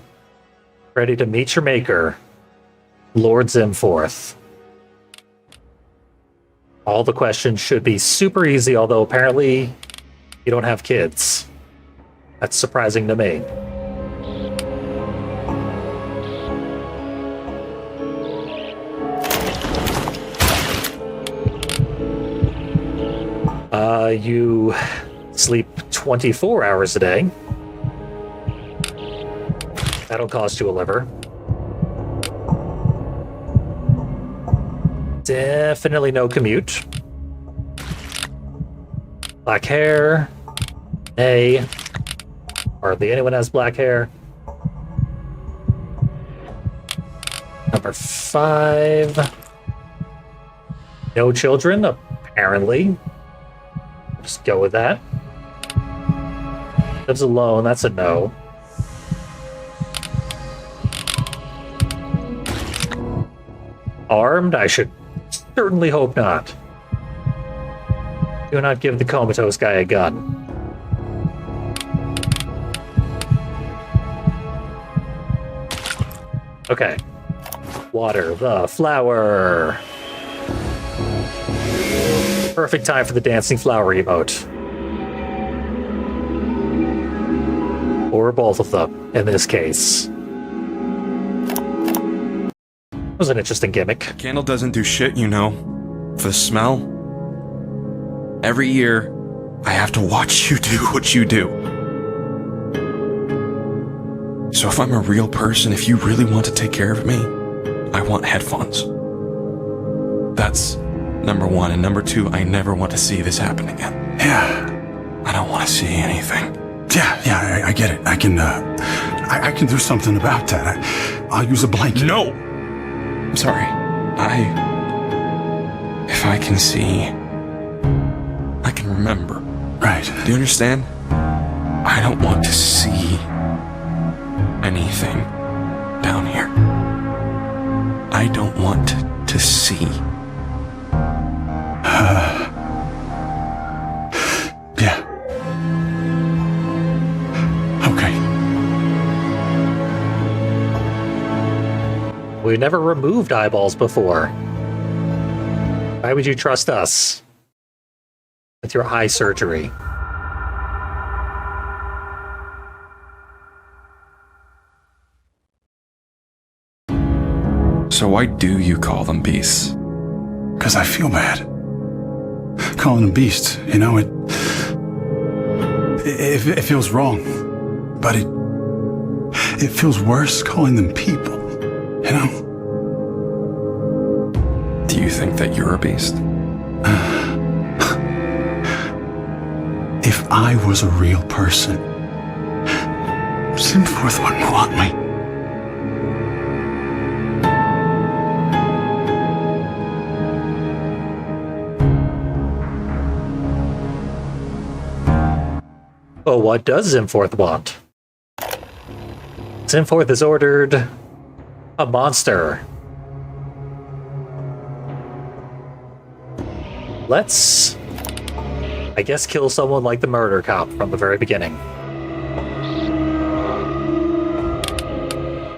Ready to meet your maker, Lord Zimforth. All the questions should be super easy, although apparently you don't have kids. That's surprising to me. You sleep 24 hours a day. That'll cost you a liver. Definitely no commute. Black hair. A. Hardly anyone has black hair. Number 5. No children, apparently. Just go with that. Lives alone, that's a no. Armed? I should certainly hope not. Do not give the comatose guy a gun. Okay. Water the flower. Perfect time for the dancing flower emote. Or both of them, in this case. That was an interesting gimmick. Candle doesn't do shit, you know. For the smell. Every year, I have to watch you do what you do. So if I'm a real person, if you really want to take care of me, I want headphones. That's number 1. And number 2, I never want to see this happen again. Yeah. I don't want to see anything. Yeah, I get it. I can do something about that. I'll use a blanket. No! I'm sorry. If I can see, I can remember. Right. Do you understand? I don't want to see anything down here. I don't want to see. Yeah. Okay. We never removed eyeballs before. Why would you trust us with your eye surgery? So why do you call them beasts? Because I feel bad. Calling them beasts, you know, it feels wrong. But it feels worse calling them people, you know? Do you think that you're a beast? If I was a real person, Zimforth wouldn't want me. Well, what does Zimforth want? Zimforth has ordered a monster. Let's, I guess, kill someone like the murder cop from the very beginning.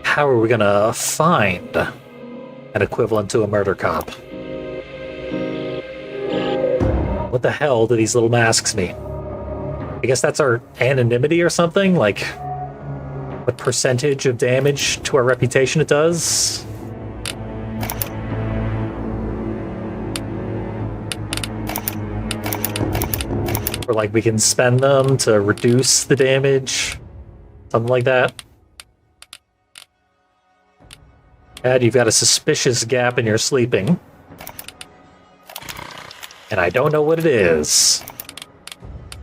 How are we gonna find an equivalent to a murder cop? What the hell do these little masks mean? I guess that's our anonymity or something? Like, what percentage of damage to our reputation it does? Or like we can spend them to reduce the damage? Something like that. Ed, you've got a suspicious gap in your sleeping. And I don't know what it is.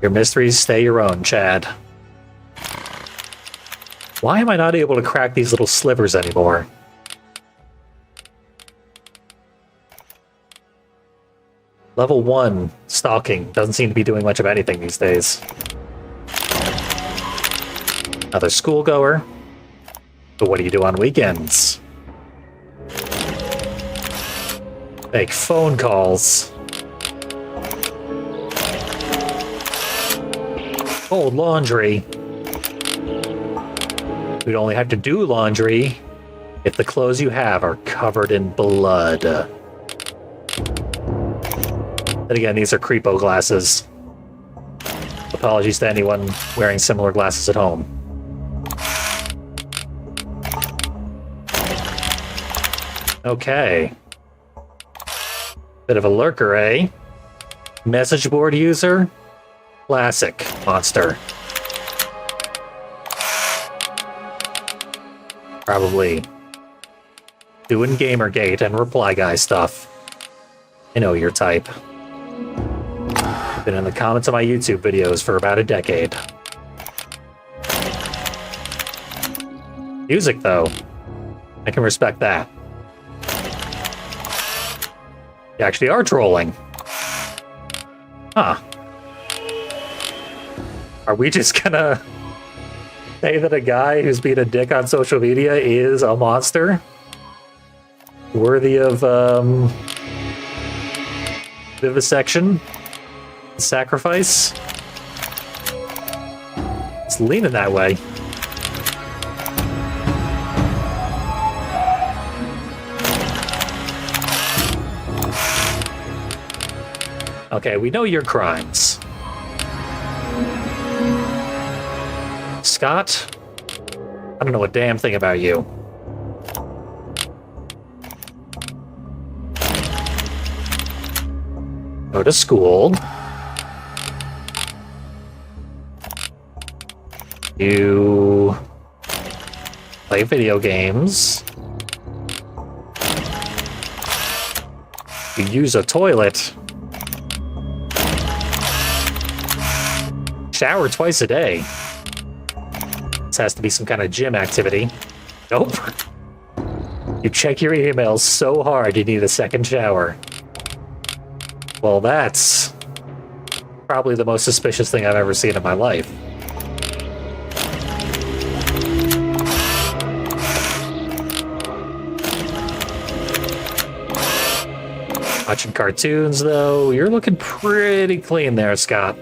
Your mysteries stay your own, Chad. Why am I not able to crack these little slivers anymore? Level 1 stalking doesn't seem to be doing much of anything these days. Another schoolgoer. But what do you do on weekends? Make phone calls. Fold laundry. We'd only have to do laundry if the clothes you have are covered in blood. Then again, these are creepo glasses. Apologies to anyone wearing similar glasses at home. Okay. Bit of a lurker, eh? Message board user? Classic monster. Probably doing Gamergate and Reply Guy stuff. I know your type. Been in the comments of my YouTube videos for about a decade. Music, though. I can respect that. You actually are trolling. Huh. Are we just gonna say that a guy who's being a dick on social media is a monster? Worthy of, vivisection? Sacrifice? It's leaning that way. Okay, we know your crimes. Scott? I don't know a damn thing about you. Go to school. You play video games. You use a toilet. Shower twice a day. This has to be some kind of gym activity. Nope. You check your emails so hard you need a second shower. Well, that's probably the most suspicious thing I've ever seen in my life. Watching cartoons, though, you're looking pretty clean there, Scott.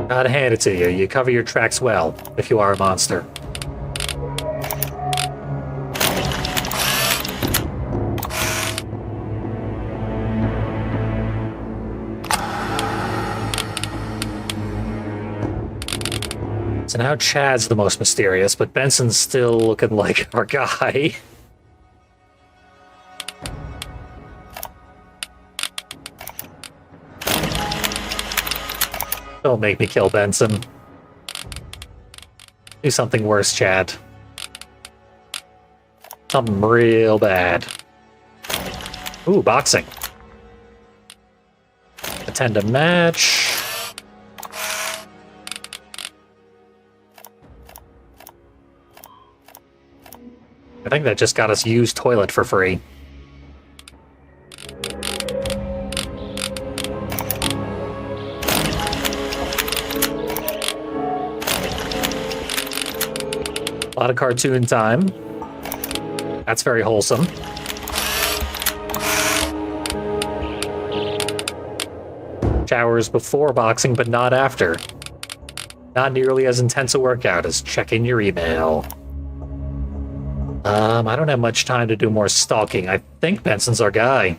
Gotta hand it to you. You cover your tracks well, if you are a monster. So now Chad's the most mysterious, but Benson's still looking like our guy. Don't make me kill Benson. Do something worse, Chad. Something real bad. Ooh, boxing. Attend a match. I think that just got us used toilet for free. A lot of cartoon time. That's very wholesome. Showers before boxing, but not after. Not nearly as intense a workout as checking your email. I don't have much time to do more stalking. I think Benson's our guy.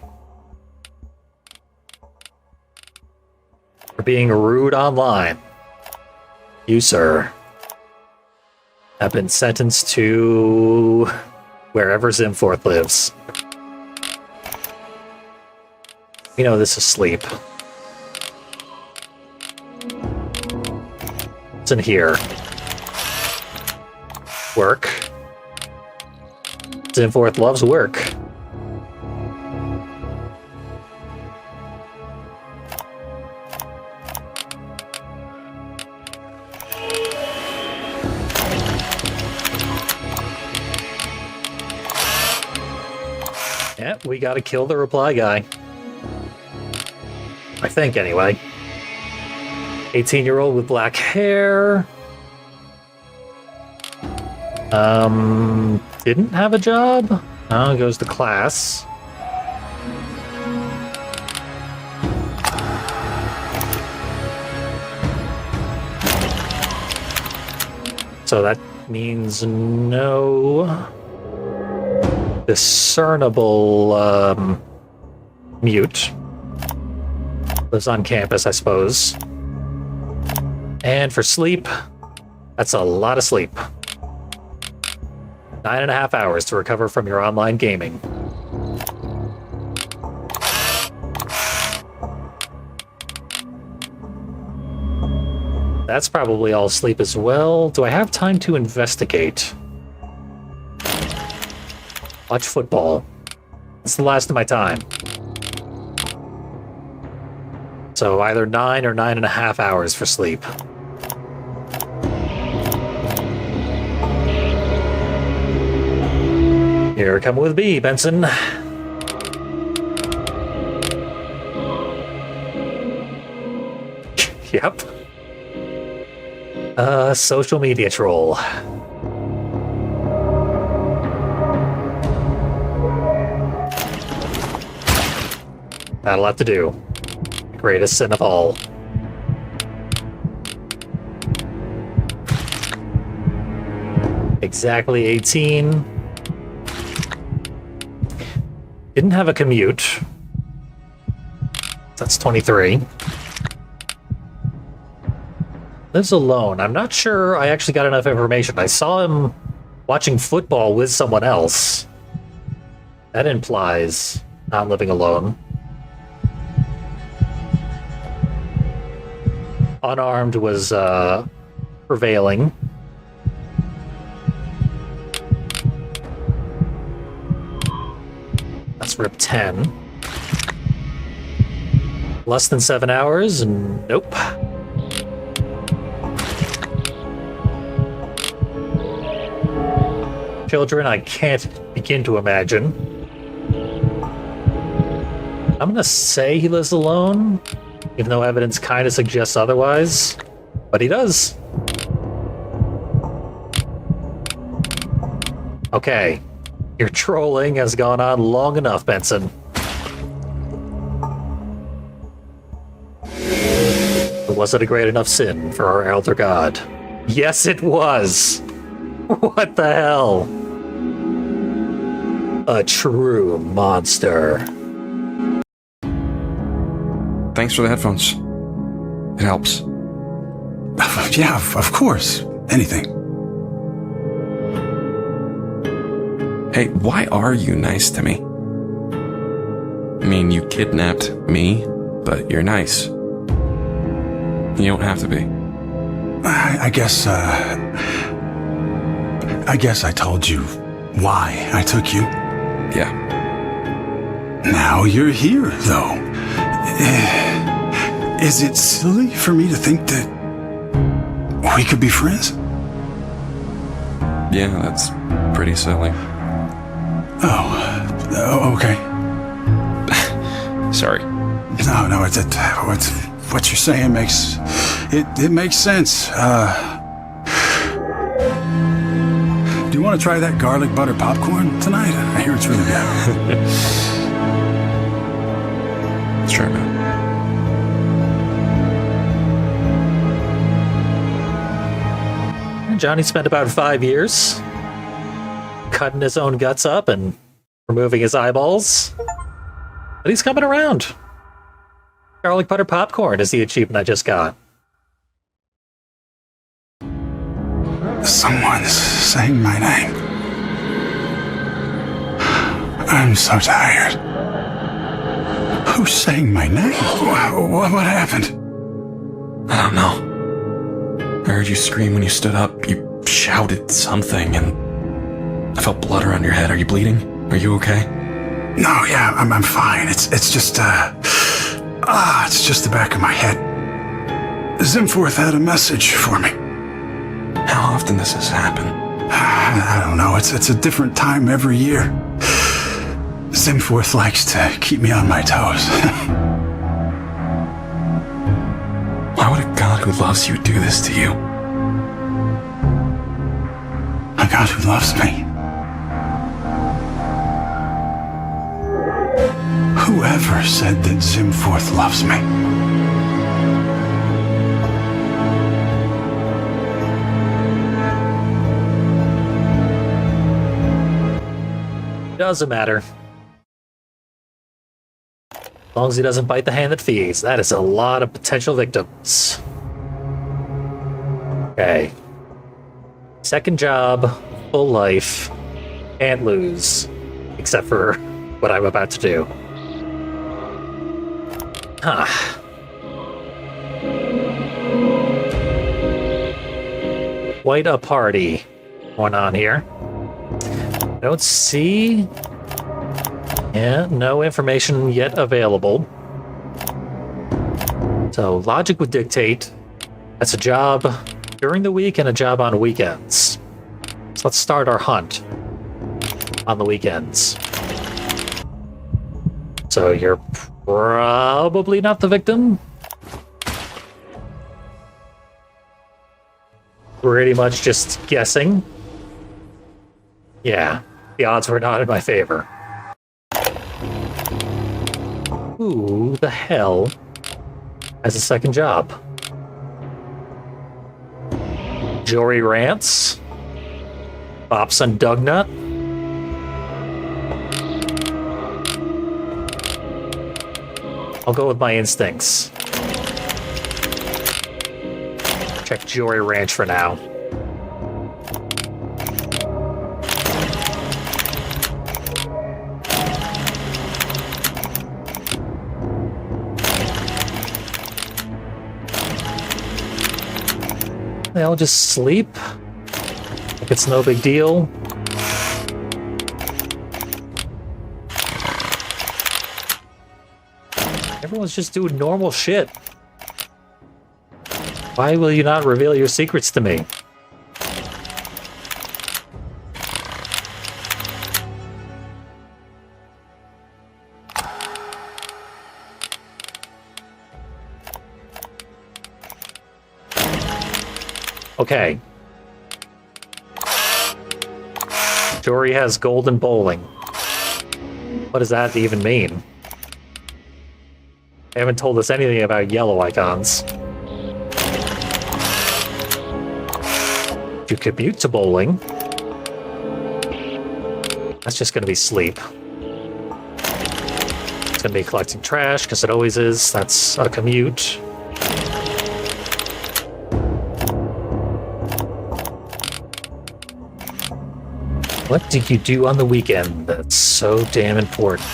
For being rude online. You, sir, have been sentenced to wherever Zimforth lives. You know this is sleep. It's in here. Work. Zimforth loves work. Yeah, we gotta kill the reply guy. I think, anyway. 18-year-old with black hair. Didn't have a job? Oh, goes to class. So that means no discernible mute. Lives on campus, I suppose. And for sleep, that's a lot of sleep. 9.5 hours to recover from your online gaming. That's probably all sleep as well. Do I have time to investigate? Watch football. That's the last of my time. So either 9 or 9.5 hours for sleep. You're coming with me, Benson. Yep. Social media troll. That'll have to do. Greatest sin of all. Exactly 18. Didn't have a commute. That's 23. Lives alone. I'm not sure I actually got enough information. I saw him watching football with someone else. That implies not living alone. Unarmed was prevailing. That's rip 10. Less than 7 hours, and nope. Children, I can't begin to imagine. I'm gonna say he lives alone, even though evidence kind of suggests otherwise, but he does. Okay, your trolling has gone on long enough, Benson. Was it a great enough sin for our elder god? Yes, it was. What the hell? A true monster. Thanks for the headphones. It helps. Yeah, of course. Anything. Hey, why are you nice to me? I mean, you kidnapped me, but you're nice. You don't have to be. I guess I told you why I took you. Yeah. Now you're here, though. Is it silly for me to think that we could be friends? Yeah, that's pretty silly. Oh, okay. Sorry. No, it's what you're saying makes it makes sense. Do you want to try that garlic butter popcorn tonight? I hear it's really good. Sure, man. Johnny spent about 5 years cutting his own guts up and removing his eyeballs. But he's coming around. Garlic butter popcorn is the achievement I just got. Someone's saying my name. I'm so tired. Who's saying my name? What happened? I don't know. I heard you scream when you stood up. You shouted something, and I felt blood around your head. Are you bleeding? Are you okay? No, yeah, I'm fine. It's just it's just the back of my head. Zimforth had a message for me. How often does this happen? I don't know. It's a different time every year. Zimforth likes to keep me on my toes. Why would a god who loves you do this to you? A god who loves me. Whoever said that Zimforth loves me? Doesn't matter. As long as he doesn't bite the hand that feeds. That is a lot of potential victims. Okay. Second job, full life, can't lose. Except for what I'm about to do. Huh. Quite a party going on here. Don't see... Yeah, no information yet available. So logic would dictate that's a job during the week and a job on weekends. So let's start our hunt on the weekends. So you're probably not the victim. Pretty much just guessing. Yeah, the odds were not in my favor. Who the hell has a second job? Jory Rants? Bobson Dugnut? I'll go with my instincts. Check Jory Ranch for now. They'll just sleep. Like it's no big deal. Everyone's just doing normal shit. Why will you not reveal your secrets to me? Okay. Jory has golden bowling. What does that even mean? They haven't told us anything about yellow icons. If you commute to bowling, that's just going to be sleep. It's going to be collecting trash, because it always is. That's a commute. What do you do on the weekend that's so damn important?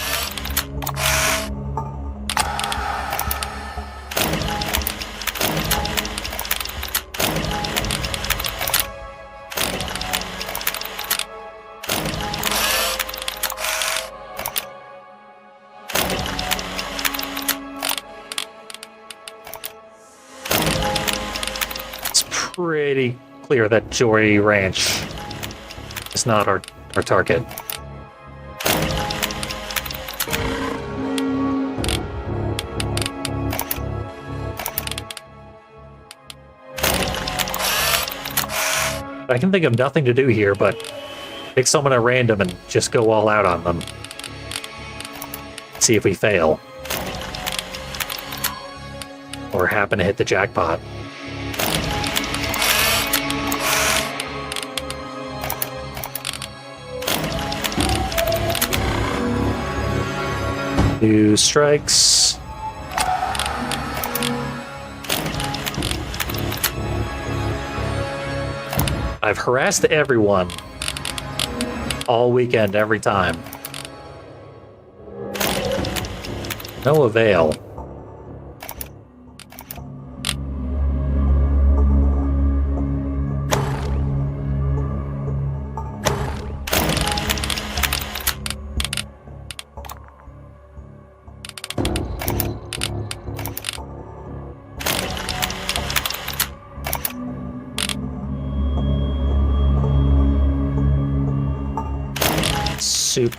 Pretty clear that Jory Ranch is not our target. I can think of nothing to do here but pick someone at random and just go all out on them. See if we fail. Or happen to hit the jackpot. Two strikes. I've harassed everyone all weekend, every time. No avail.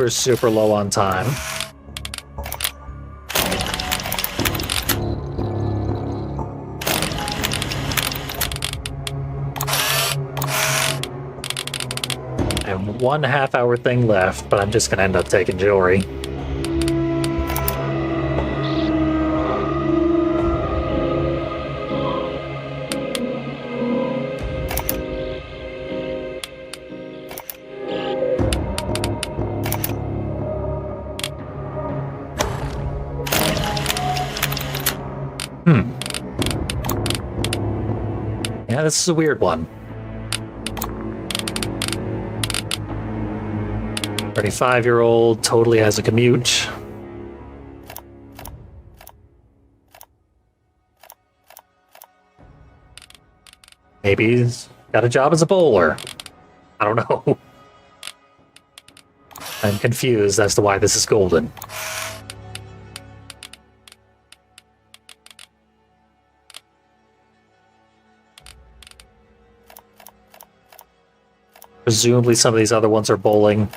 Super low on time. And 1.5 hour thing left, but I'm just gonna end up taking Jory. Yeah, this is a weird one. 35-year-old totally has a commute. Maybe he's got a job as a bowler. I don't know. I'm confused as to why this is golden. Presumably some of these other ones are bowling.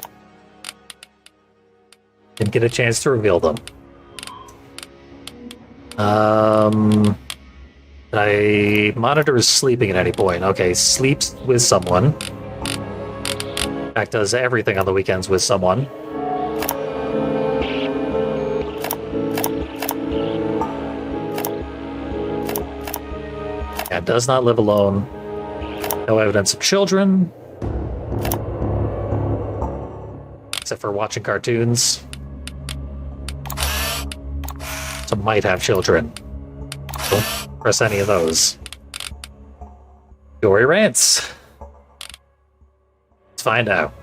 Didn't get a chance to reveal them. I monitor is sleeping at any point. Okay, sleeps with someone. In fact, does everything on the weekends with someone. And does not live alone. No evidence of children. Except for watching cartoons. So might have children. Don't press any of those. Dory rants. Let's find out.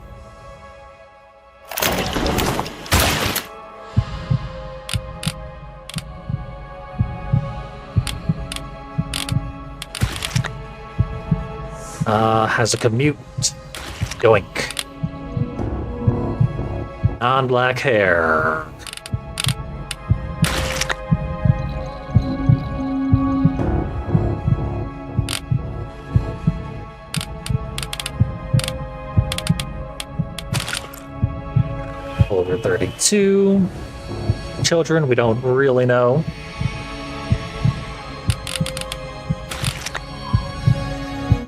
Has a commute. Yoink. Non-black hair. Over 32. Children, we don't really know.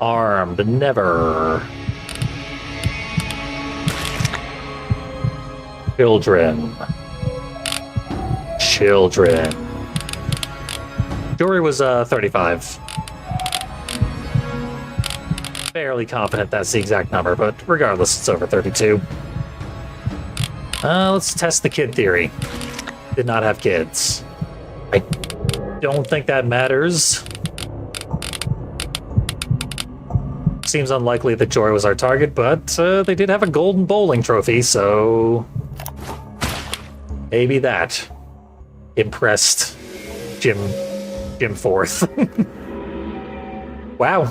Armed, never. Children. Jory was 35. Fairly confident that's the exact number, but regardless, it's over 32. Let's test the kid theory. Did not have kids. I don't think that matters. Seems unlikely that Jory was our target, but they did have a golden bowling trophy, so maybe that impressed Zimforth. Wow.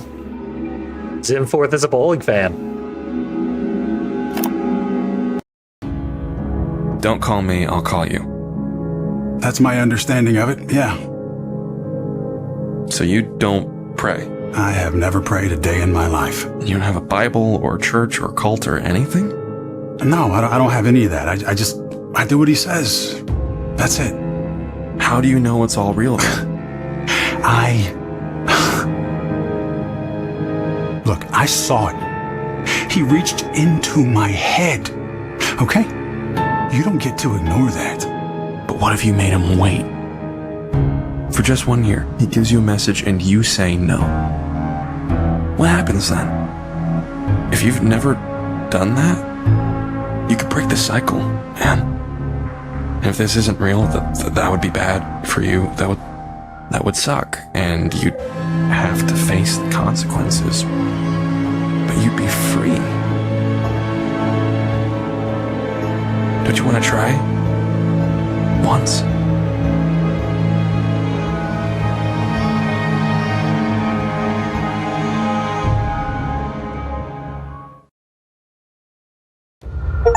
Zimforth is a bowling fan. Don't call me, I'll call you. That's my understanding of it, yeah. So you don't pray? I have never prayed a day in my life. You don't have a Bible or church or cult or anything? No, I don't have any of that. I do what he says. That's it. How do you know it's all real then? Look, I saw it. He reached into my head. Okay? You don't get to ignore that. But what if you made him wait? For just 1 year, he gives you a message and you say no. What happens then? If you've never done that, you could break the cycle, man. And if this isn't real, that would be bad for you. That would suck, and you'd have to face the consequences. But you'd be free. Don't you want to try? Once?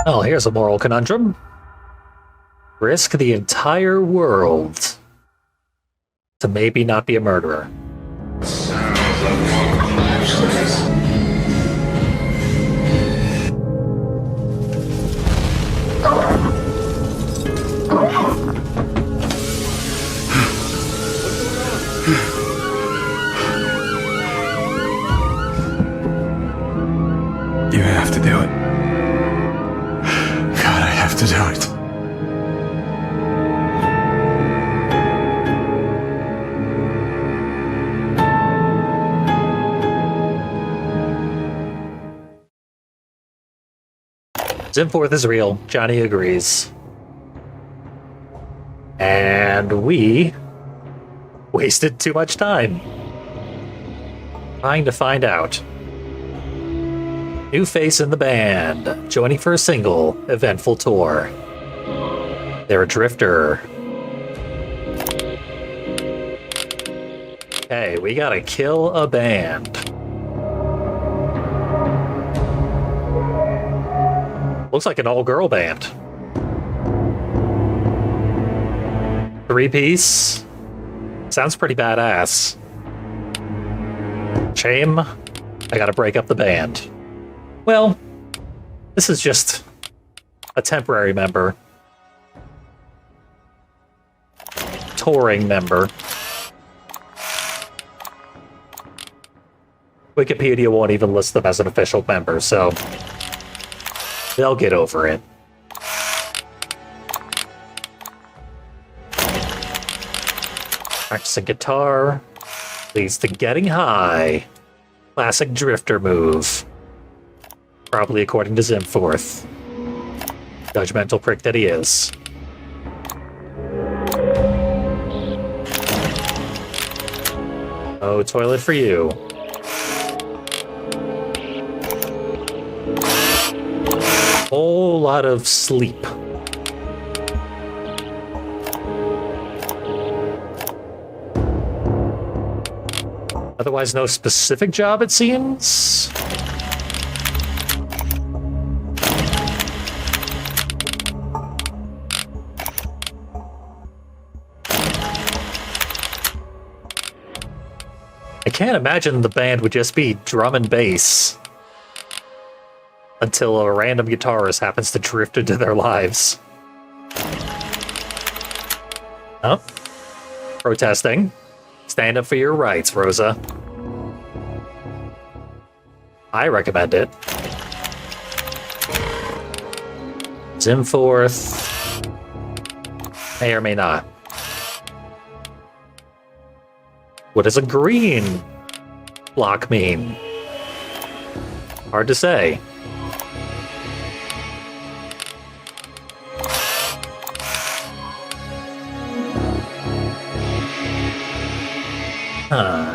Well, here's a moral conundrum. Risk the entire world to maybe not be a murderer. You have to do it. God, I have to do it. Zimforth is real. Johnny agrees. And we wasted too much time trying to find out. New face in the band, joining for a single, eventful tour. They're a drifter. Okay, we gotta kill a band. Looks like an all-girl band. 3-piece. Sounds pretty badass. Shame. I gotta break up the band. Well, this is just a temporary member. Touring member. Wikipedia won't even list them as an official member, so they'll get over it. Practicing guitar leads to getting high. Classic drifter move. Probably according to Zimforth. Judgmental prick that he is. Oh, toilet for you. Whole lot of sleep. Otherwise, no specific job, it seems. I can't imagine the band would just be drum and bass until a random guitarist happens to drift into their lives. Oh, protesting. Stand up for your rights, Rosa. I recommend it. Zimforth may or may not. What does a green block mean? Hard to say.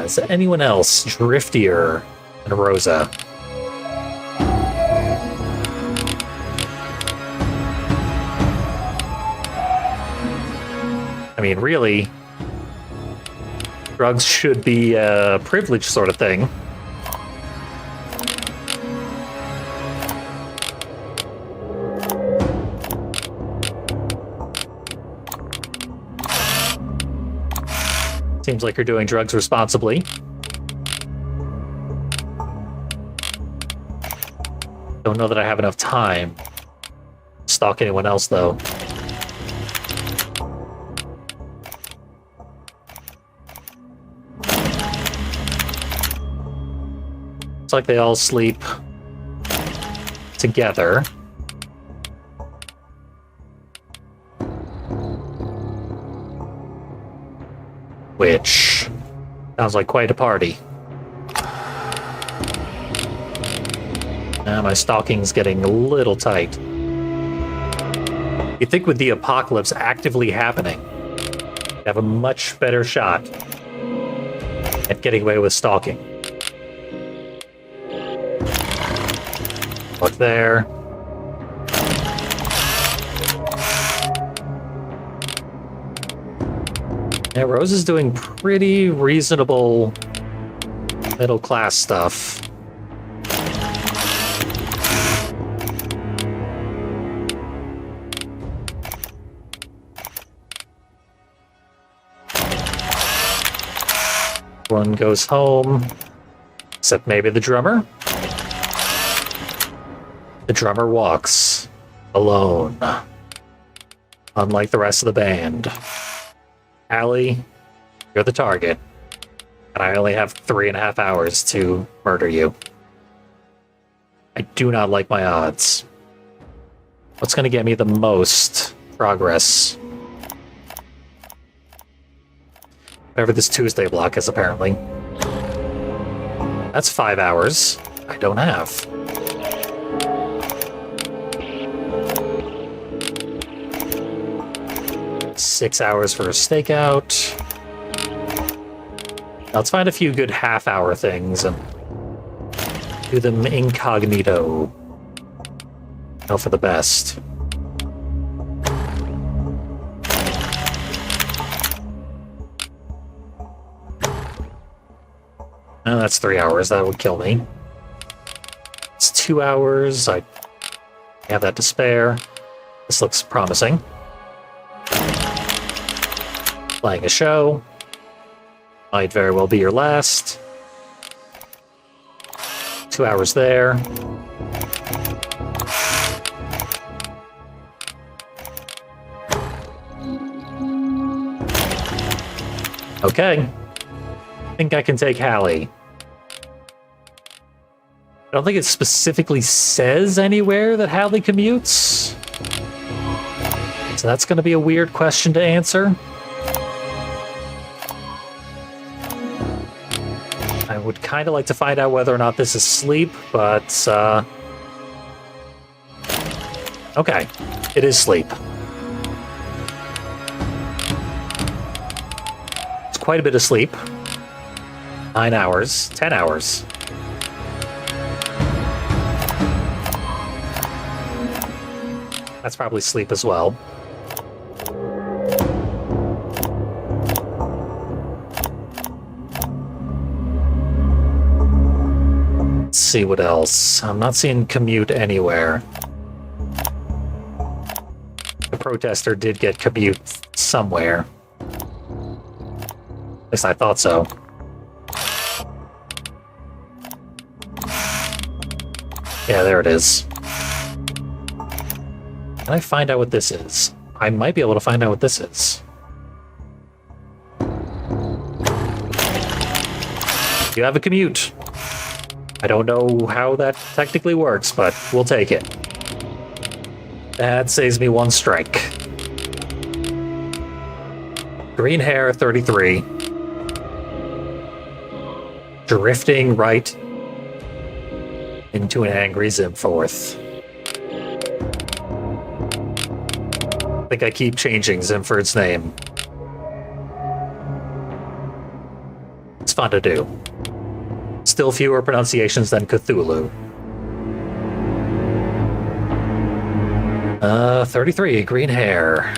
Is there anyone else driftier than Rosa? I mean, really, drugs should be a privilege sort of thing. Seems like you're doing drugs responsibly. Don't know that I have enough time to stalk anyone else, though. It's like they all sleep together. Which sounds like quite a party. My stalking's getting a little tight. You'd think with the apocalypse actively happening, you'd have a much better shot at getting away with stalking. Look there. Yeah, Rose is doing pretty reasonable middle-class stuff. One goes home, except maybe the drummer. The drummer walks alone, unlike the rest of the band. Allie, you're the target, and I only have 3.5 hours to murder you. I do not like my odds. What's going to get me the most progress? Whatever this Tuesday block is, apparently. That's 5 hours I don't have. Six hours for a stakeout. Now let's find a few good half-hour things and do them incognito. Go for the best. Oh, that's 3 hours. That would kill me. It's 2 hours. I have that to spare. This looks promising. Playing a show. Might very well be your last. 2 hours there. Okay. I think I can take Hallie. I don't think it specifically says anywhere that Hallie commutes. So that's going to be a weird question to answer. I would kind of like to find out whether or not this is sleep, but... okay, it is sleep. It's quite a bit of sleep. 9 hours, 10 hours. That's probably sleep as well. Let's see what else. I'm not seeing commute anywhere. The protester did get commute somewhere. At least I thought so. Yeah, there it is. Can I find out what this is? I might be able to find out what this is. You have a commute. I don't know how that technically works, but we'll take it. That saves me 1 strike. Green hair, 33. Drifting right into an angry Zimforth. I think I keep changing Zimford's name. It's fun to do. Still fewer pronunciations than Cthulhu. 33, green hair.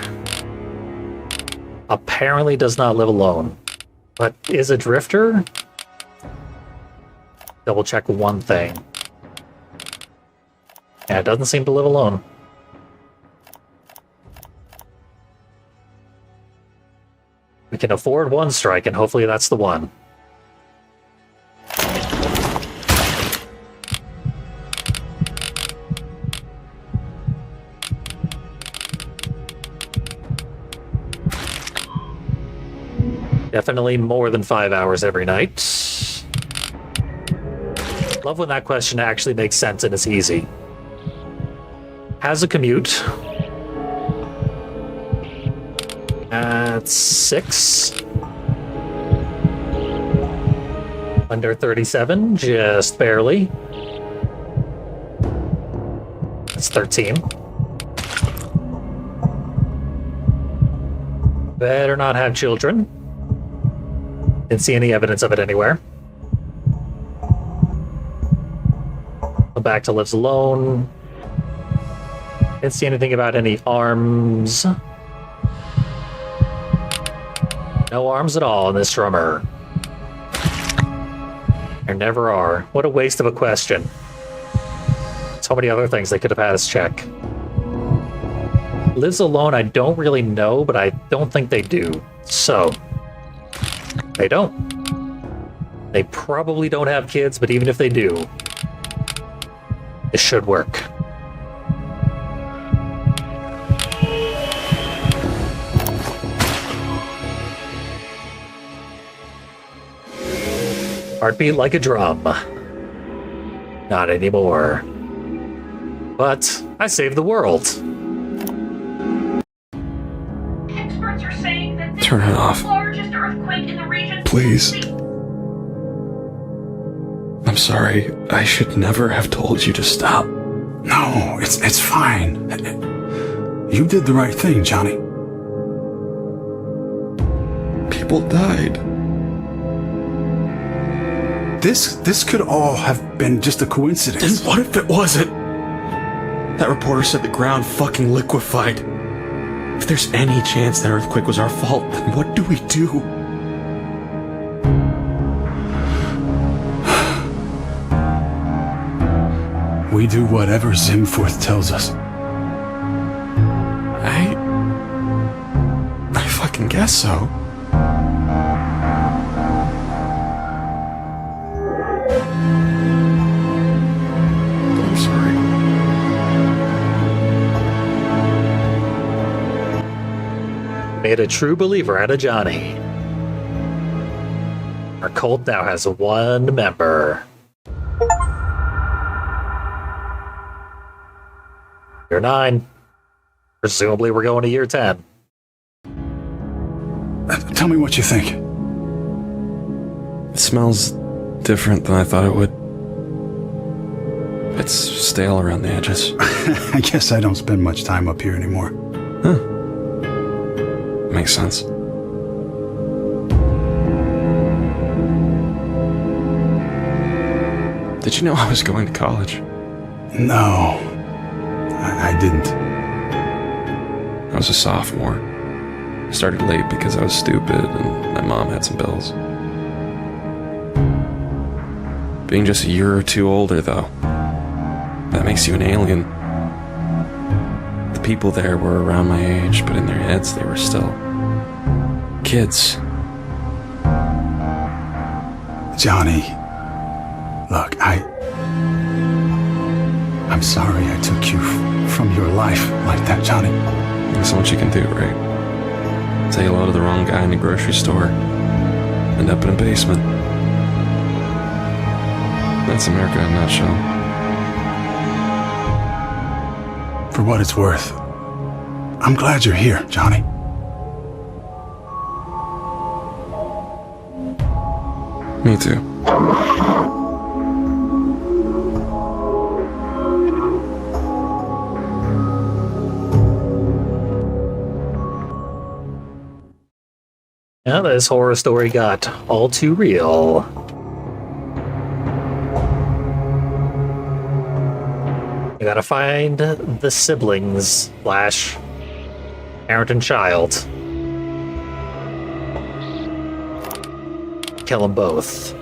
Apparently does not live alone. But is a drifter? Double check one thing. Yeah, it doesn't seem to live alone. We can afford 1 strike, and hopefully that's the one. Definitely more than 5 hours every night. Love when that question actually makes sense and is easy. Has a commute. At 6. Under 37, just barely. That's 13. Better not have children. Didn't see any evidence of it anywhere. Back to lives alone. Didn't see anything about any arms. No arms at all in this drummer. There never are. What a waste of a question. So many other things they could have had us check. Lives alone, I don't really know, but I don't think they do. So, they don't. They probably don't have kids, but even if they do, it should work. Heartbeat like a drum. Not anymore. But I saved the world. Experts are saying that this Turn it is off. the largest earthquake in the region. Please. I'm sorry. I should never have told you to stop. No, it's fine. You did the right thing, Johnny. People died. This could all have been just a coincidence. Then what if it wasn't? That reporter said the ground fucking liquefied. If there's any chance that earthquake was our fault, then what do we do? We do whatever Zimforth tells us. I fucking guess so. made a true believer out of Johnny. Our cult now has one member. Year 9. Presumably we're going to year 10. Tell me what you think. It smells different than I thought it would. It's stale around the edges. I guess I don't spend much time up here anymore. Huh. Makes sense. Did you know I was going to college? No, I didn't. I was a sophomore. I started late because I was stupid and my mom had some bills. Being just a year or two older, though, that makes you an alien. The people there were around my age, but in their heads they were still kids. Johnny, look, I'm sorry I took you from your life like that, Johnny. There's so much you can do, right? Say hello to the wrong guy in the grocery store. End up in a basement. That's America in a nutshell. For what it's worth, I'm glad you're here, Johnny. Me too. Yeah, this horror story got all too real. You gotta find the siblings / parent and child. Kill them both.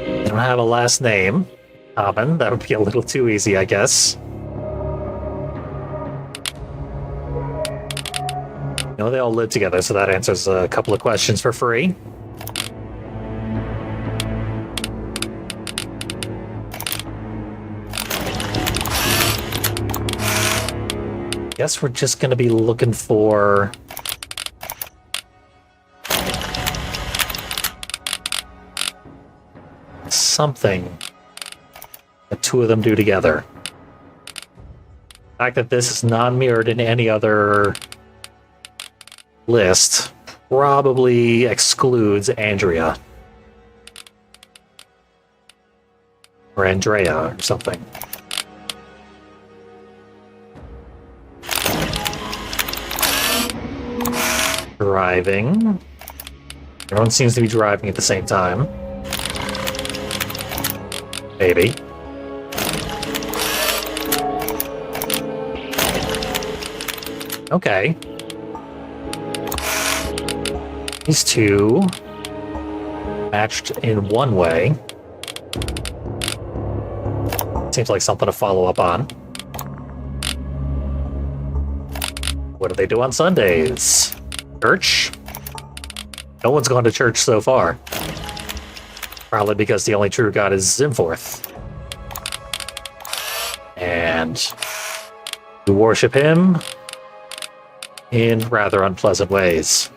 They don't have a last name. Common. That would be a little too easy, I guess. No, they all live together, so that answers a couple of questions for free. Guess we're just going to be looking for something that two of them do together. The fact that this is not mirrored in any other list probably excludes Andrea. Or Andrea or something. Driving. Everyone seems to be driving at the same time. Maybe. Okay. These two matched in one way. Seems like something to follow up on. What do they do on Sundays? Church? No one's gone to church so far. Probably because the only true God is Zimforth. And you worship him in rather unpleasant ways.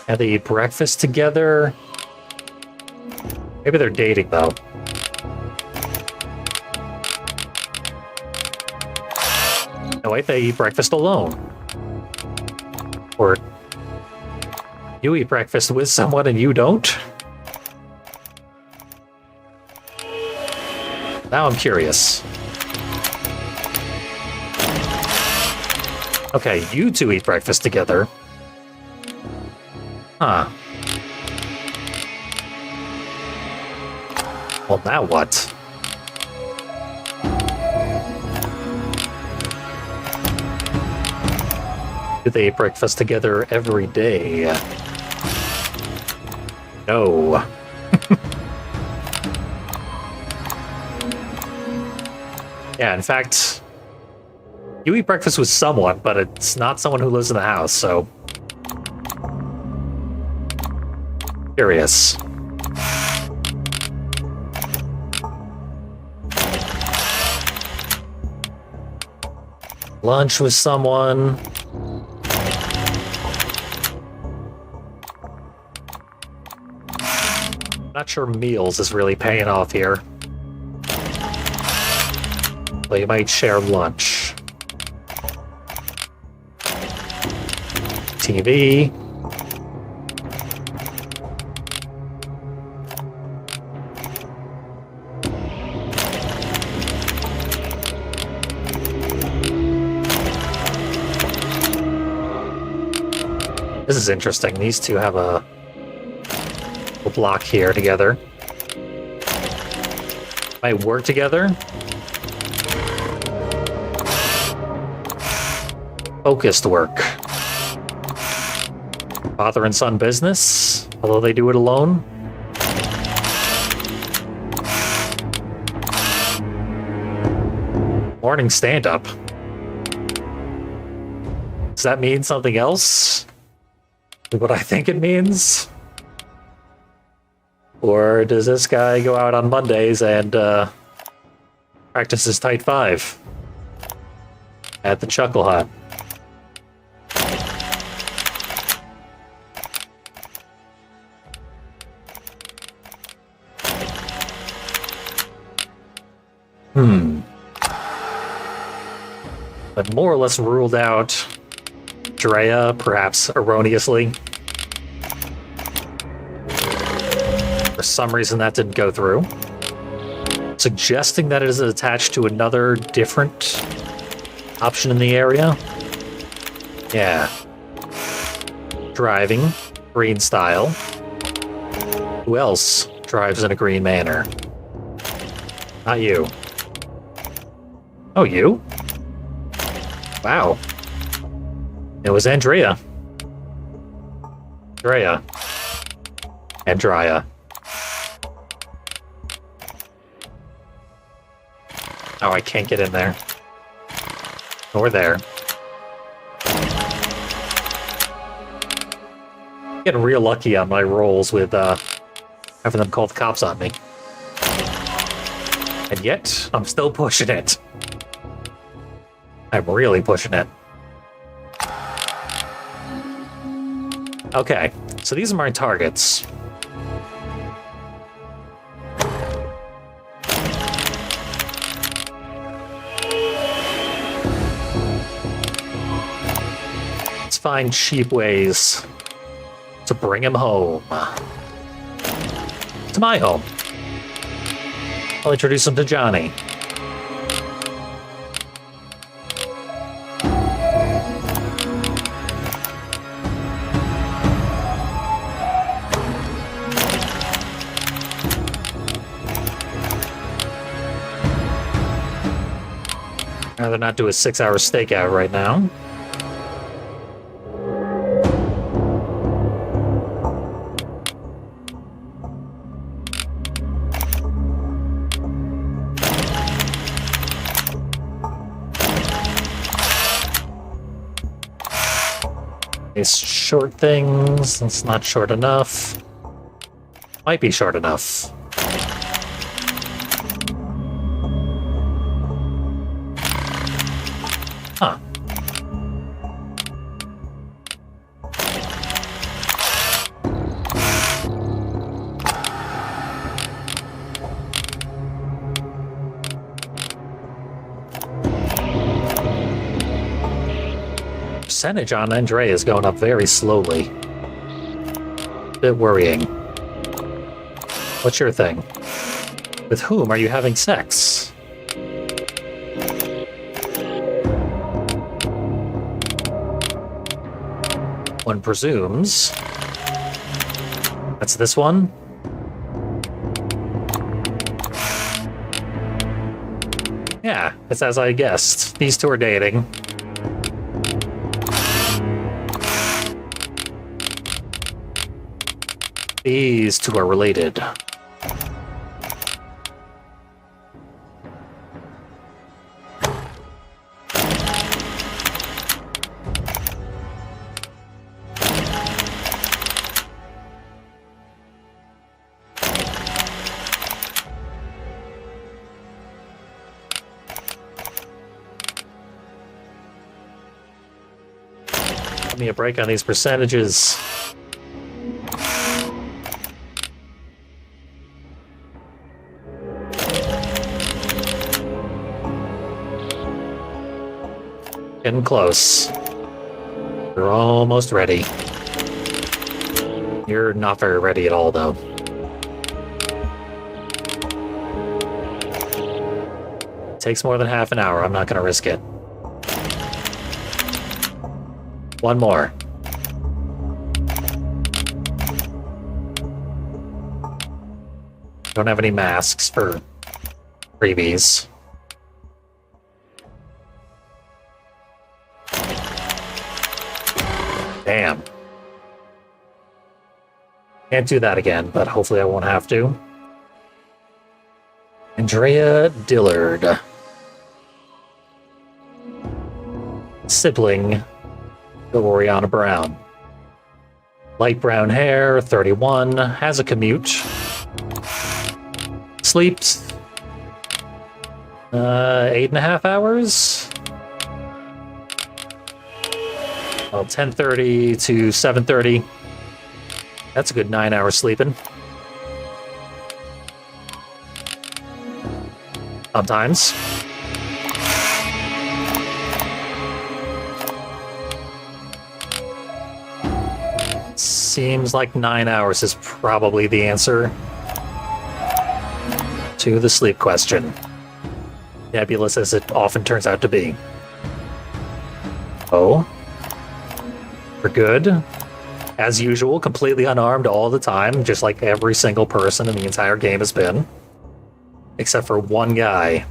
And they eat breakfast together. Maybe they're dating, though. No, wait, they eat breakfast alone. Or you eat breakfast with someone and you don't? Now I'm curious. Okay, you two eat breakfast together. Huh. Well, now what? Do they eat breakfast together every day? No. Yeah, in fact, you eat breakfast with someone, but it's not someone who lives in the house, so... Curious. Lunch with someone. Not sure meals is really paying off here. Well, you might share lunch. TV. This is interesting. These two have a block here together. Might work together. Focused work. Father and son business, although they do it alone. Morning stand-up. Does that mean something else? What I think it means? Or does this guy go out on Mondays and practice his tight five at the Chuckle Hut? I've more or less ruled out Drea, perhaps erroneously. For some reason that didn't go through. Suggesting that it is attached to another different option in the area. Yeah. Driving, green style. Who else drives in a green manner? Not you. Oh, you? Wow. It was Andrea. Andrea. Oh, I can't get in there. Nor there. Getting real lucky on my rolls with having them call the cops on me. And yet, I'm still pushing it. I'm really pushing it. Okay, so these are my targets. Let's find cheap ways to bring him home. To my home. I'll introduce him to Johnny. I'd rather not do a 6-hour stakeout right now. These short things, it's not short enough. Might be short enough. Huh. Percentage on Andrea is going up very slowly. Bit worrying. What's your thing? With whom are you having sex? One presumes. That's this one? Yeah, it's as I guessed. These two are dating. These two are related. Give me a break on these percentages. Getting close. We're almost ready. You're not very ready at all, though. Takes more than half an hour. I'm not going to risk it. One more. Don't have any masks for freebies. Damn. Can't do that again, but hopefully I won't have to. Andrea Dillard. Sibling of Oriana Brown. Light brown hair, 31, has a commute. Sleeps 8.5 hours. Well, 10:30 to 7:30. That's a good 9 hours sleeping. Sometimes. Seems like 9 hours is probably the answer to the sleep question. Nebulous as it often turns out to be. Oh. We're good. As usual, completely unarmed all the time, just like every single person in the entire game has been. Except for one guy.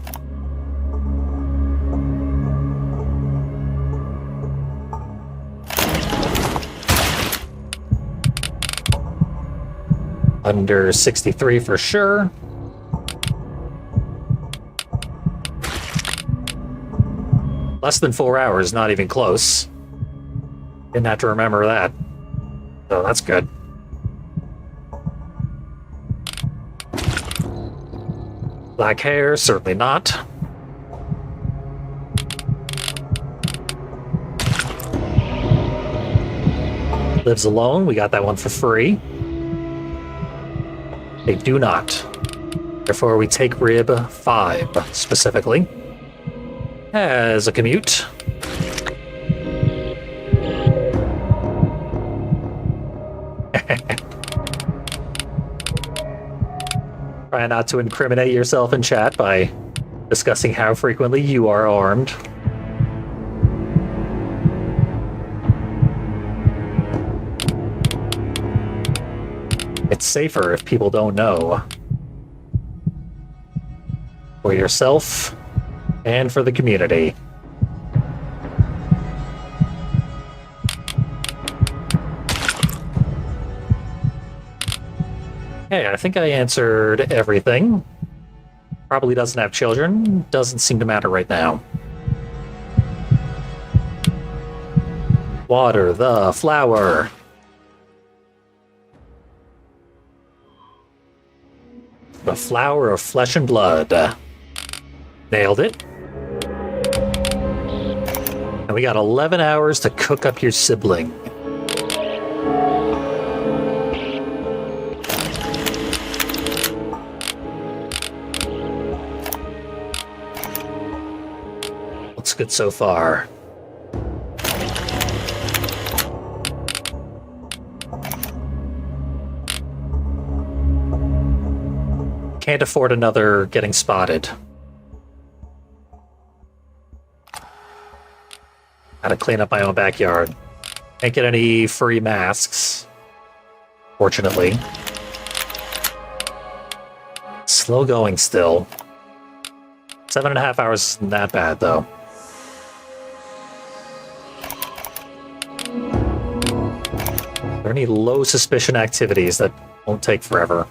Under 63 for sure. Less than 4 hours, not even close. Didn't have to remember that. So that's good. Black hair, certainly not. Lives alone, we got that one for free. They do not. Therefore, we take rib 5 specifically. Has a commute. Try not to incriminate yourself in chat by discussing how frequently you are armed. It's safer if people don't know. For yourself and for the community. Hey, I think I answered everything. Probably doesn't have children. Doesn't seem to matter right now. Water the flower. The flower of flesh and blood. Nailed it. And we got 11 hours to cook up your sibling. Looks good so far. Can't afford another getting spotted. Gotta clean up my own backyard. Can't get any free masks, fortunately. Slow going still. 7.5 hours isn't that bad, though. Are there any low suspicion activities that won't take forever?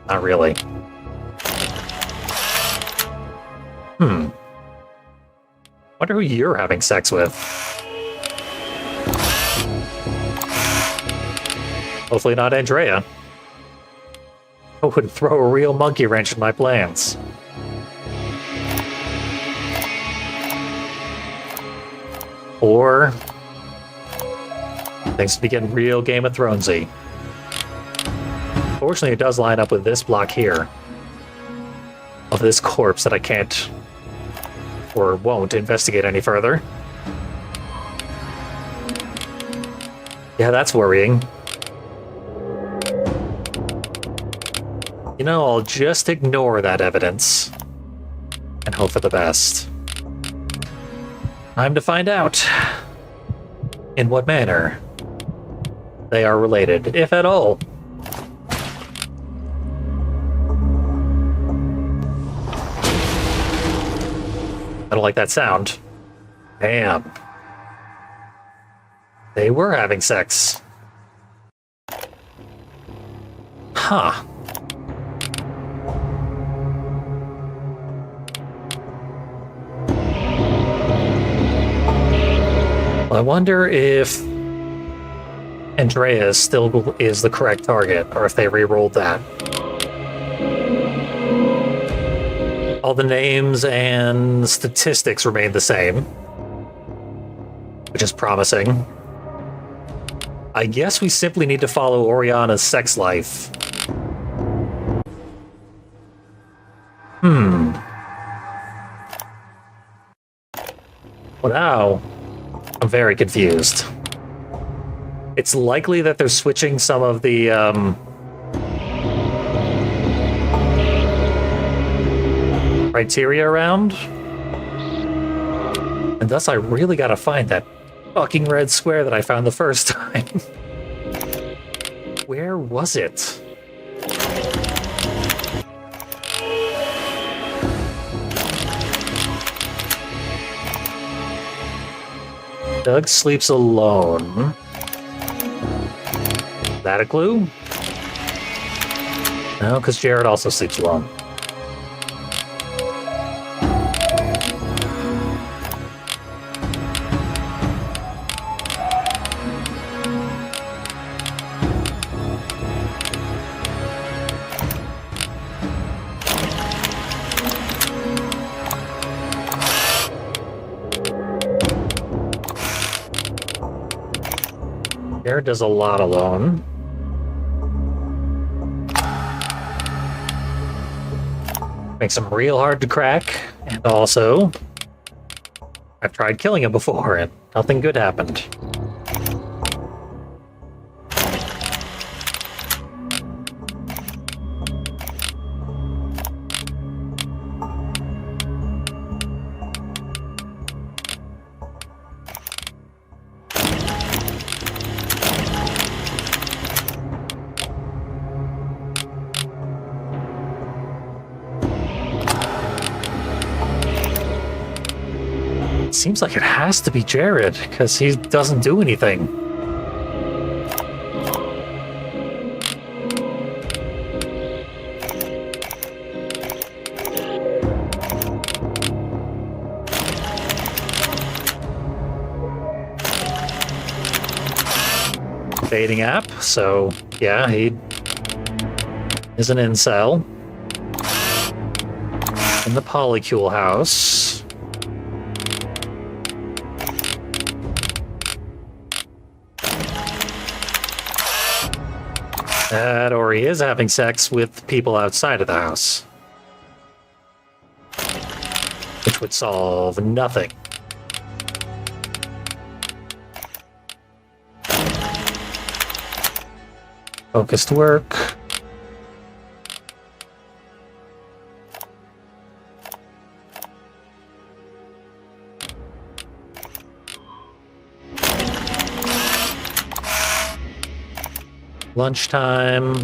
Not really. Wonder who you're having sex with. Hopefully not Andrea. I would throw a real monkey wrench in my plans. Or things to be getting real Game of Thronesy. Fortunately, it does line up with this block here of this corpse that I can't or won't investigate any further. Yeah, that's worrying. You know, I'll just ignore that evidence and hope for the best. Time to find out in what manner they are related, if at all. I don't like that sound. Damn. They were having sex. Huh. I wonder if Andreas still is the correct target, or if they re-rolled that. All the names and statistics remain the same, which is promising. I guess we simply need to follow Oriana's sex life. Well, now I'm very confused. It's likely that they're switching some of the criteria around. And thus I really gotta find that fucking red square that I found the first time. Where was it? Doug sleeps alone. Is that a clue? No, because Jared also sleeps alone. Jared does a lot alone. Makes him real hard to crack, and also I've tried killing him before and nothing good happened. Seems like it has to be Jared, because he doesn't do anything. Dating app, so yeah, he is an incel. In the polycule house. That, or he is having sex with people outside of the house. Which would solve nothing. Focused work. Lunchtime.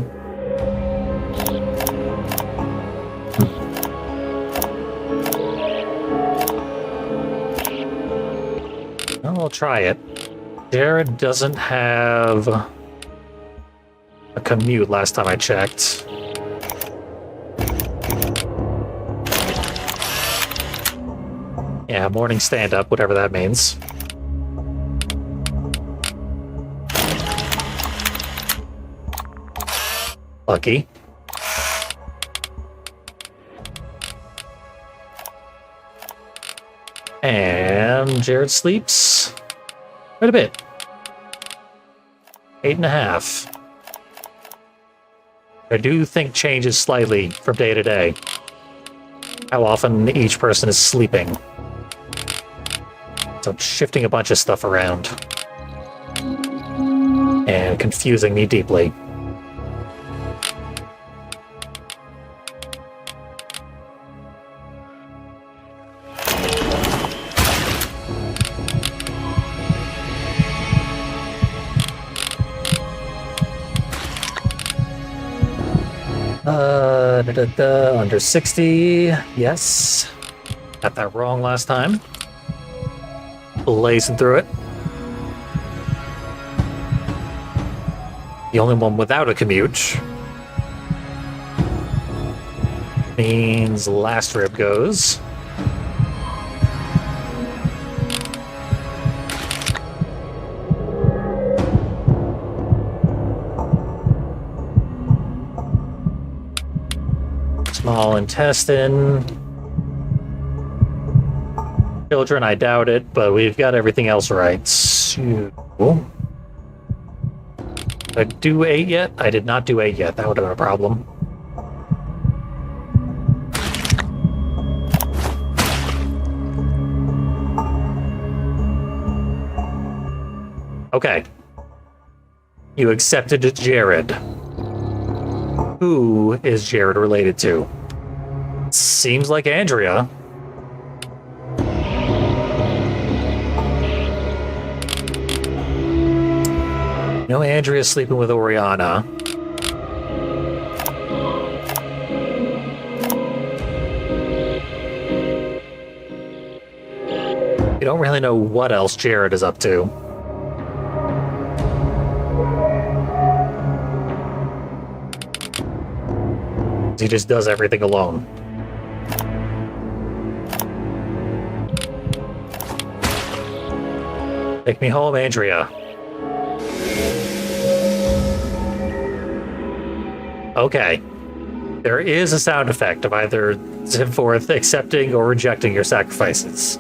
Well, I'll try it. Jared doesn't have a commute last time I checked. Yeah, morning stand-up, whatever that means. Lucky. And Jared sleeps. Quite a bit. 8.5. I do think changes slightly from day to day. How often each person is sleeping. So I'm shifting a bunch of stuff around. And confusing me deeply. Under 60, yes. Got that wrong last time. Blazing through it. The only one without a commute. Means last rib goes. Small intestine. Children, I doubt it, but we've got everything else right. So, did I do 8 yet? I did not do 8 yet. That would have been a problem. Okay. You accepted Jared. Who is Jared related to? Seems like Andrea. No, Andrea's sleeping with Oriana. You don't really know what else Jared is up to. He just does everything alone. Take me home, Andrea. Okay. There is a sound effect of either Zimforth accepting or rejecting your sacrifices.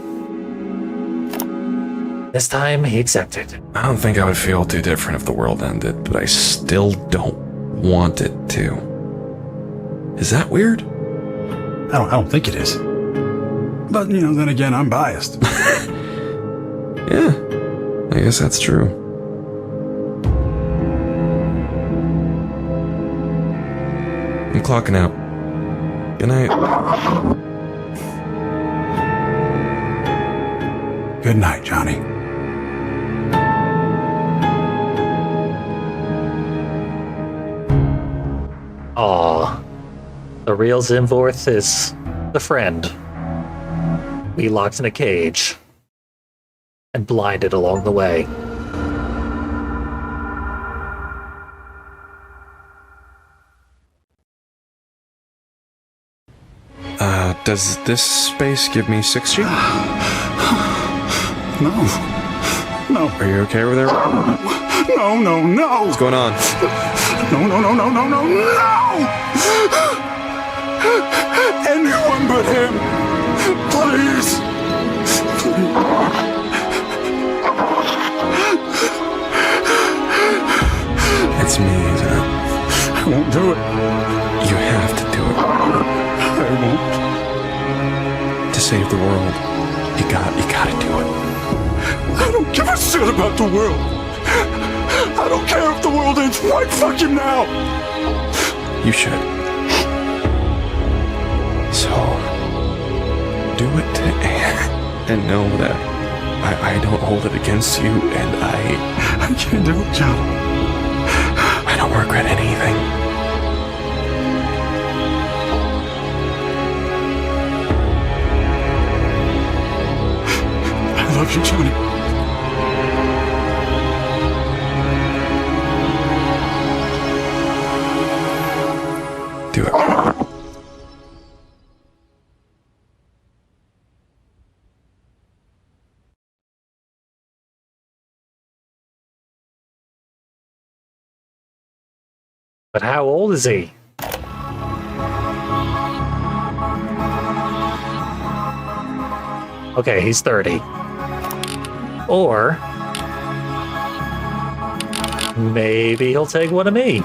This time, he accepted. I don't think I would feel too different if the world ended, but I still don't want it to. Is that weird? I don't think it is. But, then again, I'm biased. Yeah, I guess that's true. I'm clocking out. Good night. Good night, Johnny. Aww. The real Zimforth is the friend we locked in a cage and blinded along the way. Does this space give me 6G? No. Are you okay over there? No. What's going on? No. Anyone but him. Please. It's me, isn't it? I won't do it. You have to do it. I won't. To save the world, you gotta do it. I don't give a shit about the world. I don't care if the world ends right fucking now. You should. So, do it to Anne and know that I don't hold it against you, and I can't do it, John. I don't regret anything. I love you, Johnny. Do it. But how old is he? Okay, he's 30. Or Maybe he'll take one of me.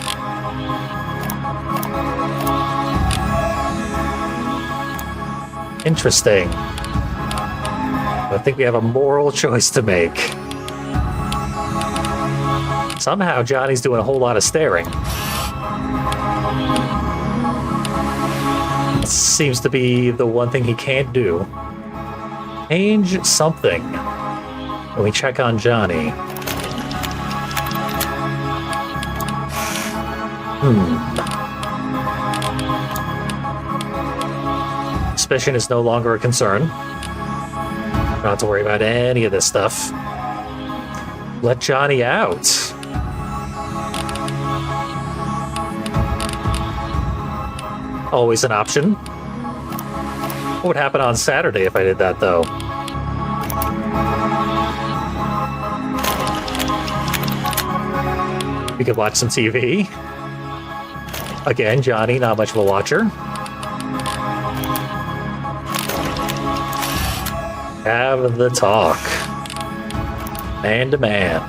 Interesting. I think we have a moral choice to make. Somehow Johnny's doing a whole lot of staring. Seems to be the one thing he can't do. Change something. When we check on Johnny. Suspicion is no longer a concern. Don't have to worry about any of this stuff. Let Johnny out. Always an option. What would happen on Saturday if I did that, though? We could watch some TV. Again, Johnny, not much of a watcher. Have the talk. Man to man.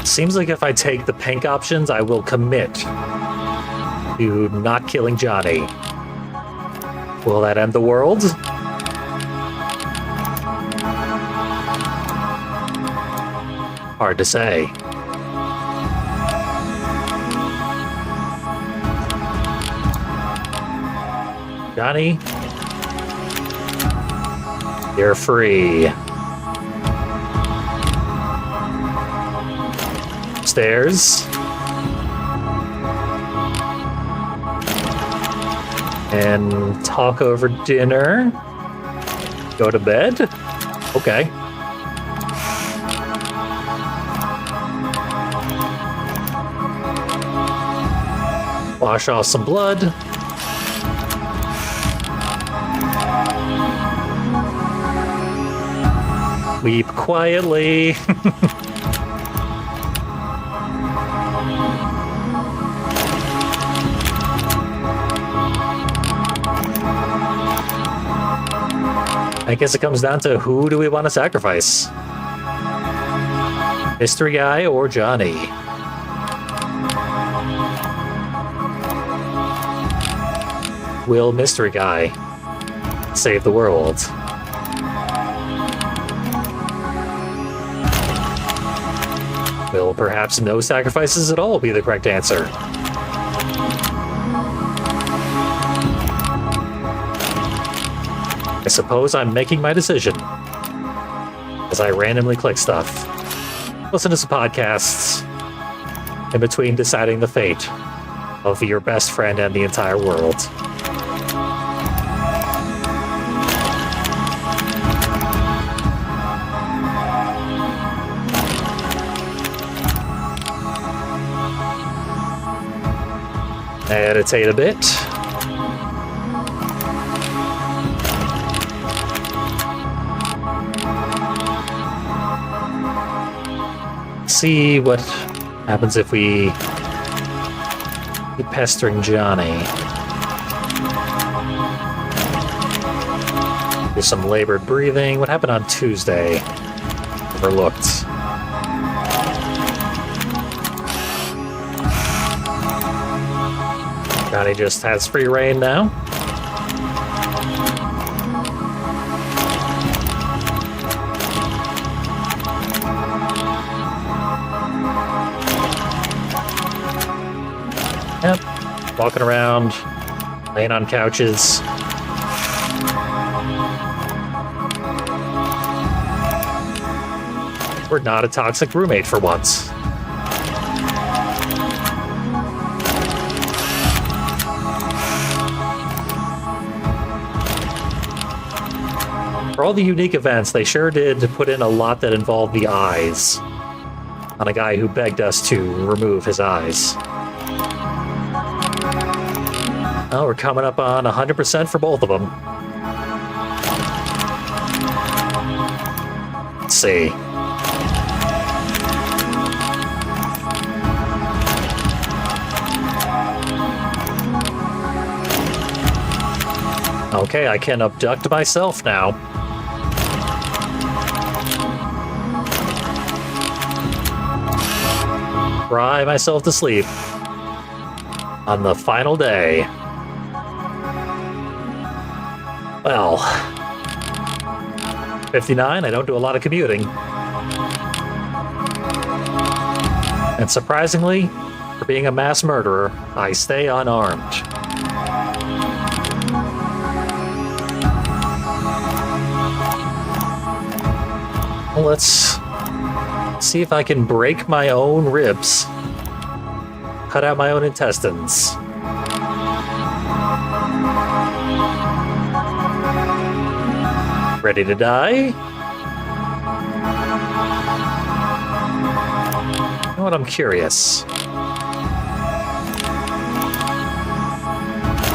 Seems like if I take the pink options, I will commit to not killing Johnny. Will that end the world? Hard to say. Johnny, you're free. Stairs. And talk over dinner. Go to bed. Okay. Wash off some blood. Weep quietly. I guess it comes down to who do we want to sacrifice? Mystery Guy or Johnny? Will Mystery Guy save the world? Will perhaps no sacrifices at all be the correct answer? I suppose I'm making my decision as I randomly click stuff. Listen to some podcasts in between deciding the fate of your best friend and the entire world. Meditate a bit. See what happens if we keep pestering Johnny. Do some labored breathing. What happened on Tuesday? Overlooked. Johnny just has free reign now. Yep, walking around, laying on couches. We're not a toxic roommate for once. For all the unique events, they sure did put in a lot that involved the eyes on a guy who begged us to remove his eyes. Oh, we're coming up on 100% for both of them. Let's see. Okay, I can abduct myself now. Cry myself to sleep on the final day. Well, 59, I don't do a lot of commuting. And surprisingly, for being a mass murderer, I stay unarmed. Well, let's see if I can break my own ribs. Cut out my own intestines. Ready to die? You know what? I'm curious.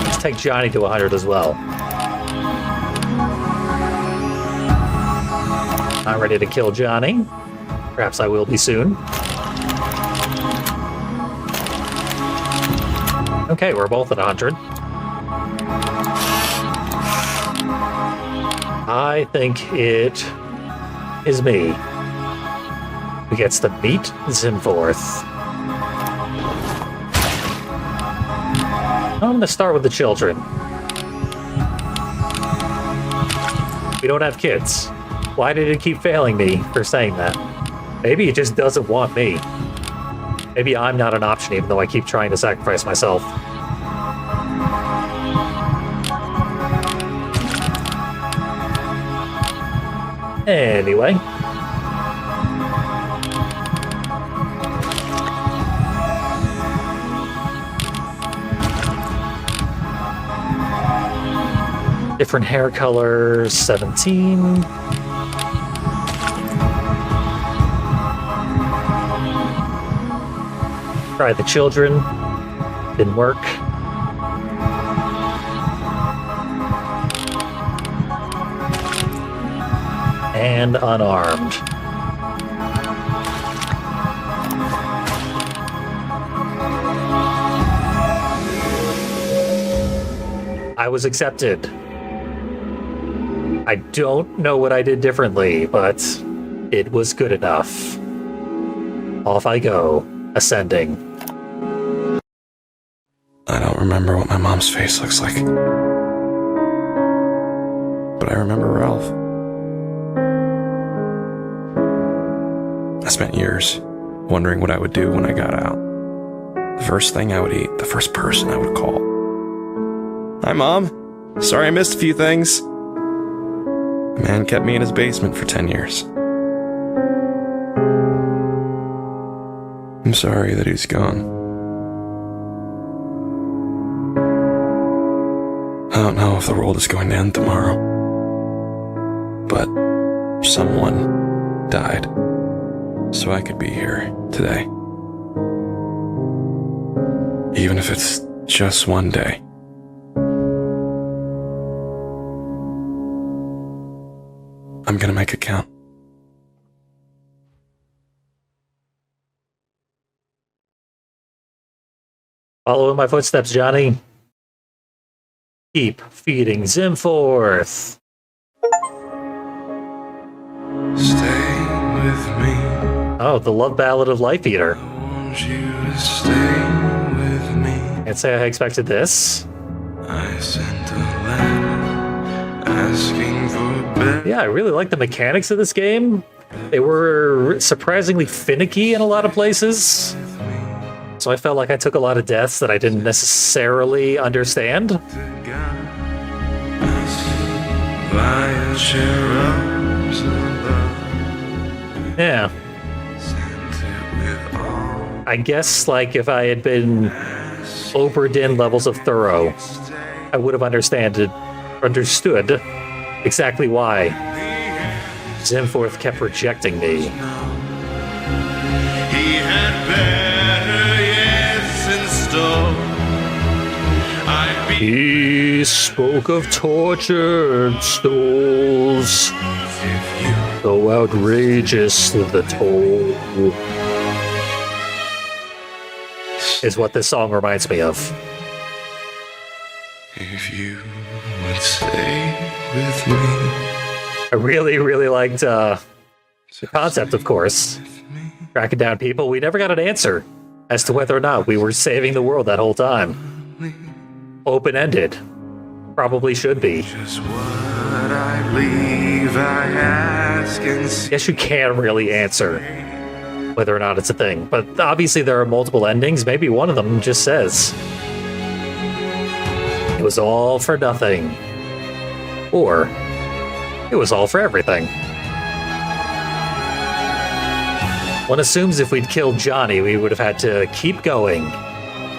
Let's take Johnny to 100 as well. Not ready to kill Johnny. Perhaps I will be soon. Okay, we're both at 100. I think it is me who gets to meet Zimforth. I'm going to start with the children. We don't have kids. Why did it keep failing me for saying that? Maybe it just doesn't want me. Maybe I'm not an option even though I keep trying to sacrifice myself. Anyway. Different hair colors, 17. Try the children. Didn't work. And unarmed. I was accepted. I don't know what I did differently, but it was good enough. Off I go, ascending. I don't remember what my mom's face looks like. But I remember Ralph. I spent years wondering what I would do when I got out. The first thing I would eat, the first person I would call. Hi, Mom. Sorry I missed a few things. The man kept me in his basement for 10 years. I'm sorry that he's gone. I don't know if the world is going to end tomorrow, but someone died so I could be here today. Even if it's just one day. I'm gonna make it count. Follow in my footsteps, Johnny. Keep feeding Zimforth. Stay with me. Oh, the love ballad of Life Eater. Won't you stay with me? Can't say I expected this. I sent a letter asking for better. Yeah, I really like the mechanics of this game. They were surprisingly finicky in a lot of places. So I felt like I took a lot of deaths that I didn't necessarily understand. Yeah. I guess, like, if I had been Oberdin levels of thorough, I would have understood exactly why Zimforth kept rejecting me. He had better yes in store. He spoke of tortured souls, though outrageous the toll, is what this song reminds me of. If you would stay with me. I really, really liked the concept, of course. Tracking down people. We never got an answer as to whether or not we were saving the world that whole time. Open-ended. Probably should be. Just what I leave, I ask and see. Guess you can't really answer whether or not it's a thing. But obviously there are multiple endings. Maybe one of them just says it was all for nothing. Or it was all for everything. One assumes if we'd killed Johnny, we would have had to keep going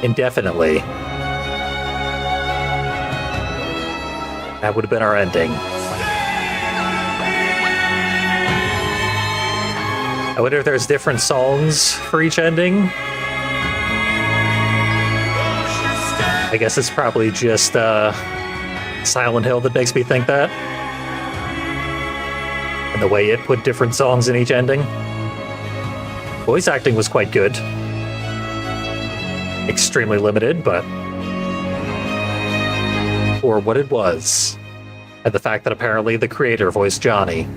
indefinitely. That would have been our ending. I wonder if there's different songs for each ending. I guess it's probably just Silent Hill that makes me think that. And the way it put different songs in each ending. Voice acting was quite good. Extremely limited, but for what it was. And the fact that apparently the creator voiced Johnny.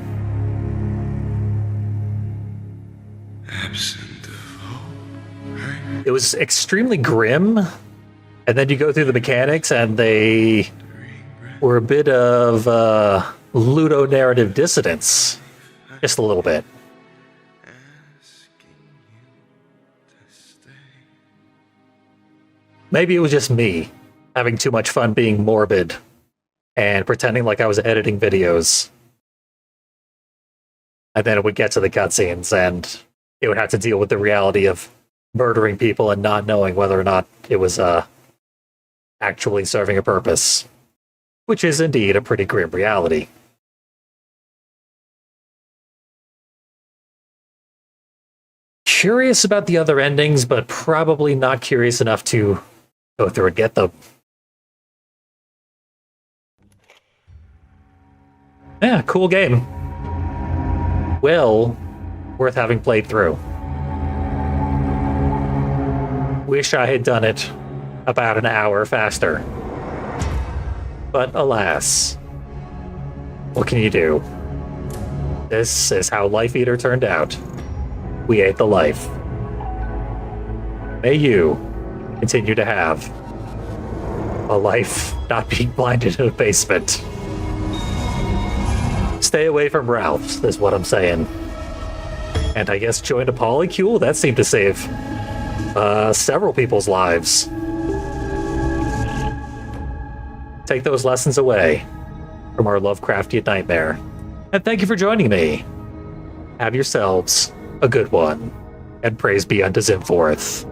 Absent of hope. It was extremely grim. And then you go through the mechanics and they were a bit of ludonarrative dissonance. Just a little bit. Maybe it was just me having too much fun being morbid and pretending like I was editing videos. And then it would get to the cutscenes and it would have to deal with the reality of murdering people and not knowing whether or not it was actually serving a purpose. Which is indeed a pretty grim reality. Curious about the other endings, but probably not curious enough to go through and get them. Yeah, cool game. Well, worth having played through. Wish I had done it about an hour faster. But alas, what can you do? This is how Life Eater turned out. We ate the life. May you continue to have a life not being blinded in a basement. Stay away from Ralph's, is what I'm saying. And I guess join a polycule? That seemed to save several people's lives. Take those lessons away from our Lovecraftian nightmare. And thank you for joining me. Have yourselves a good one. And praise be unto Zimforth.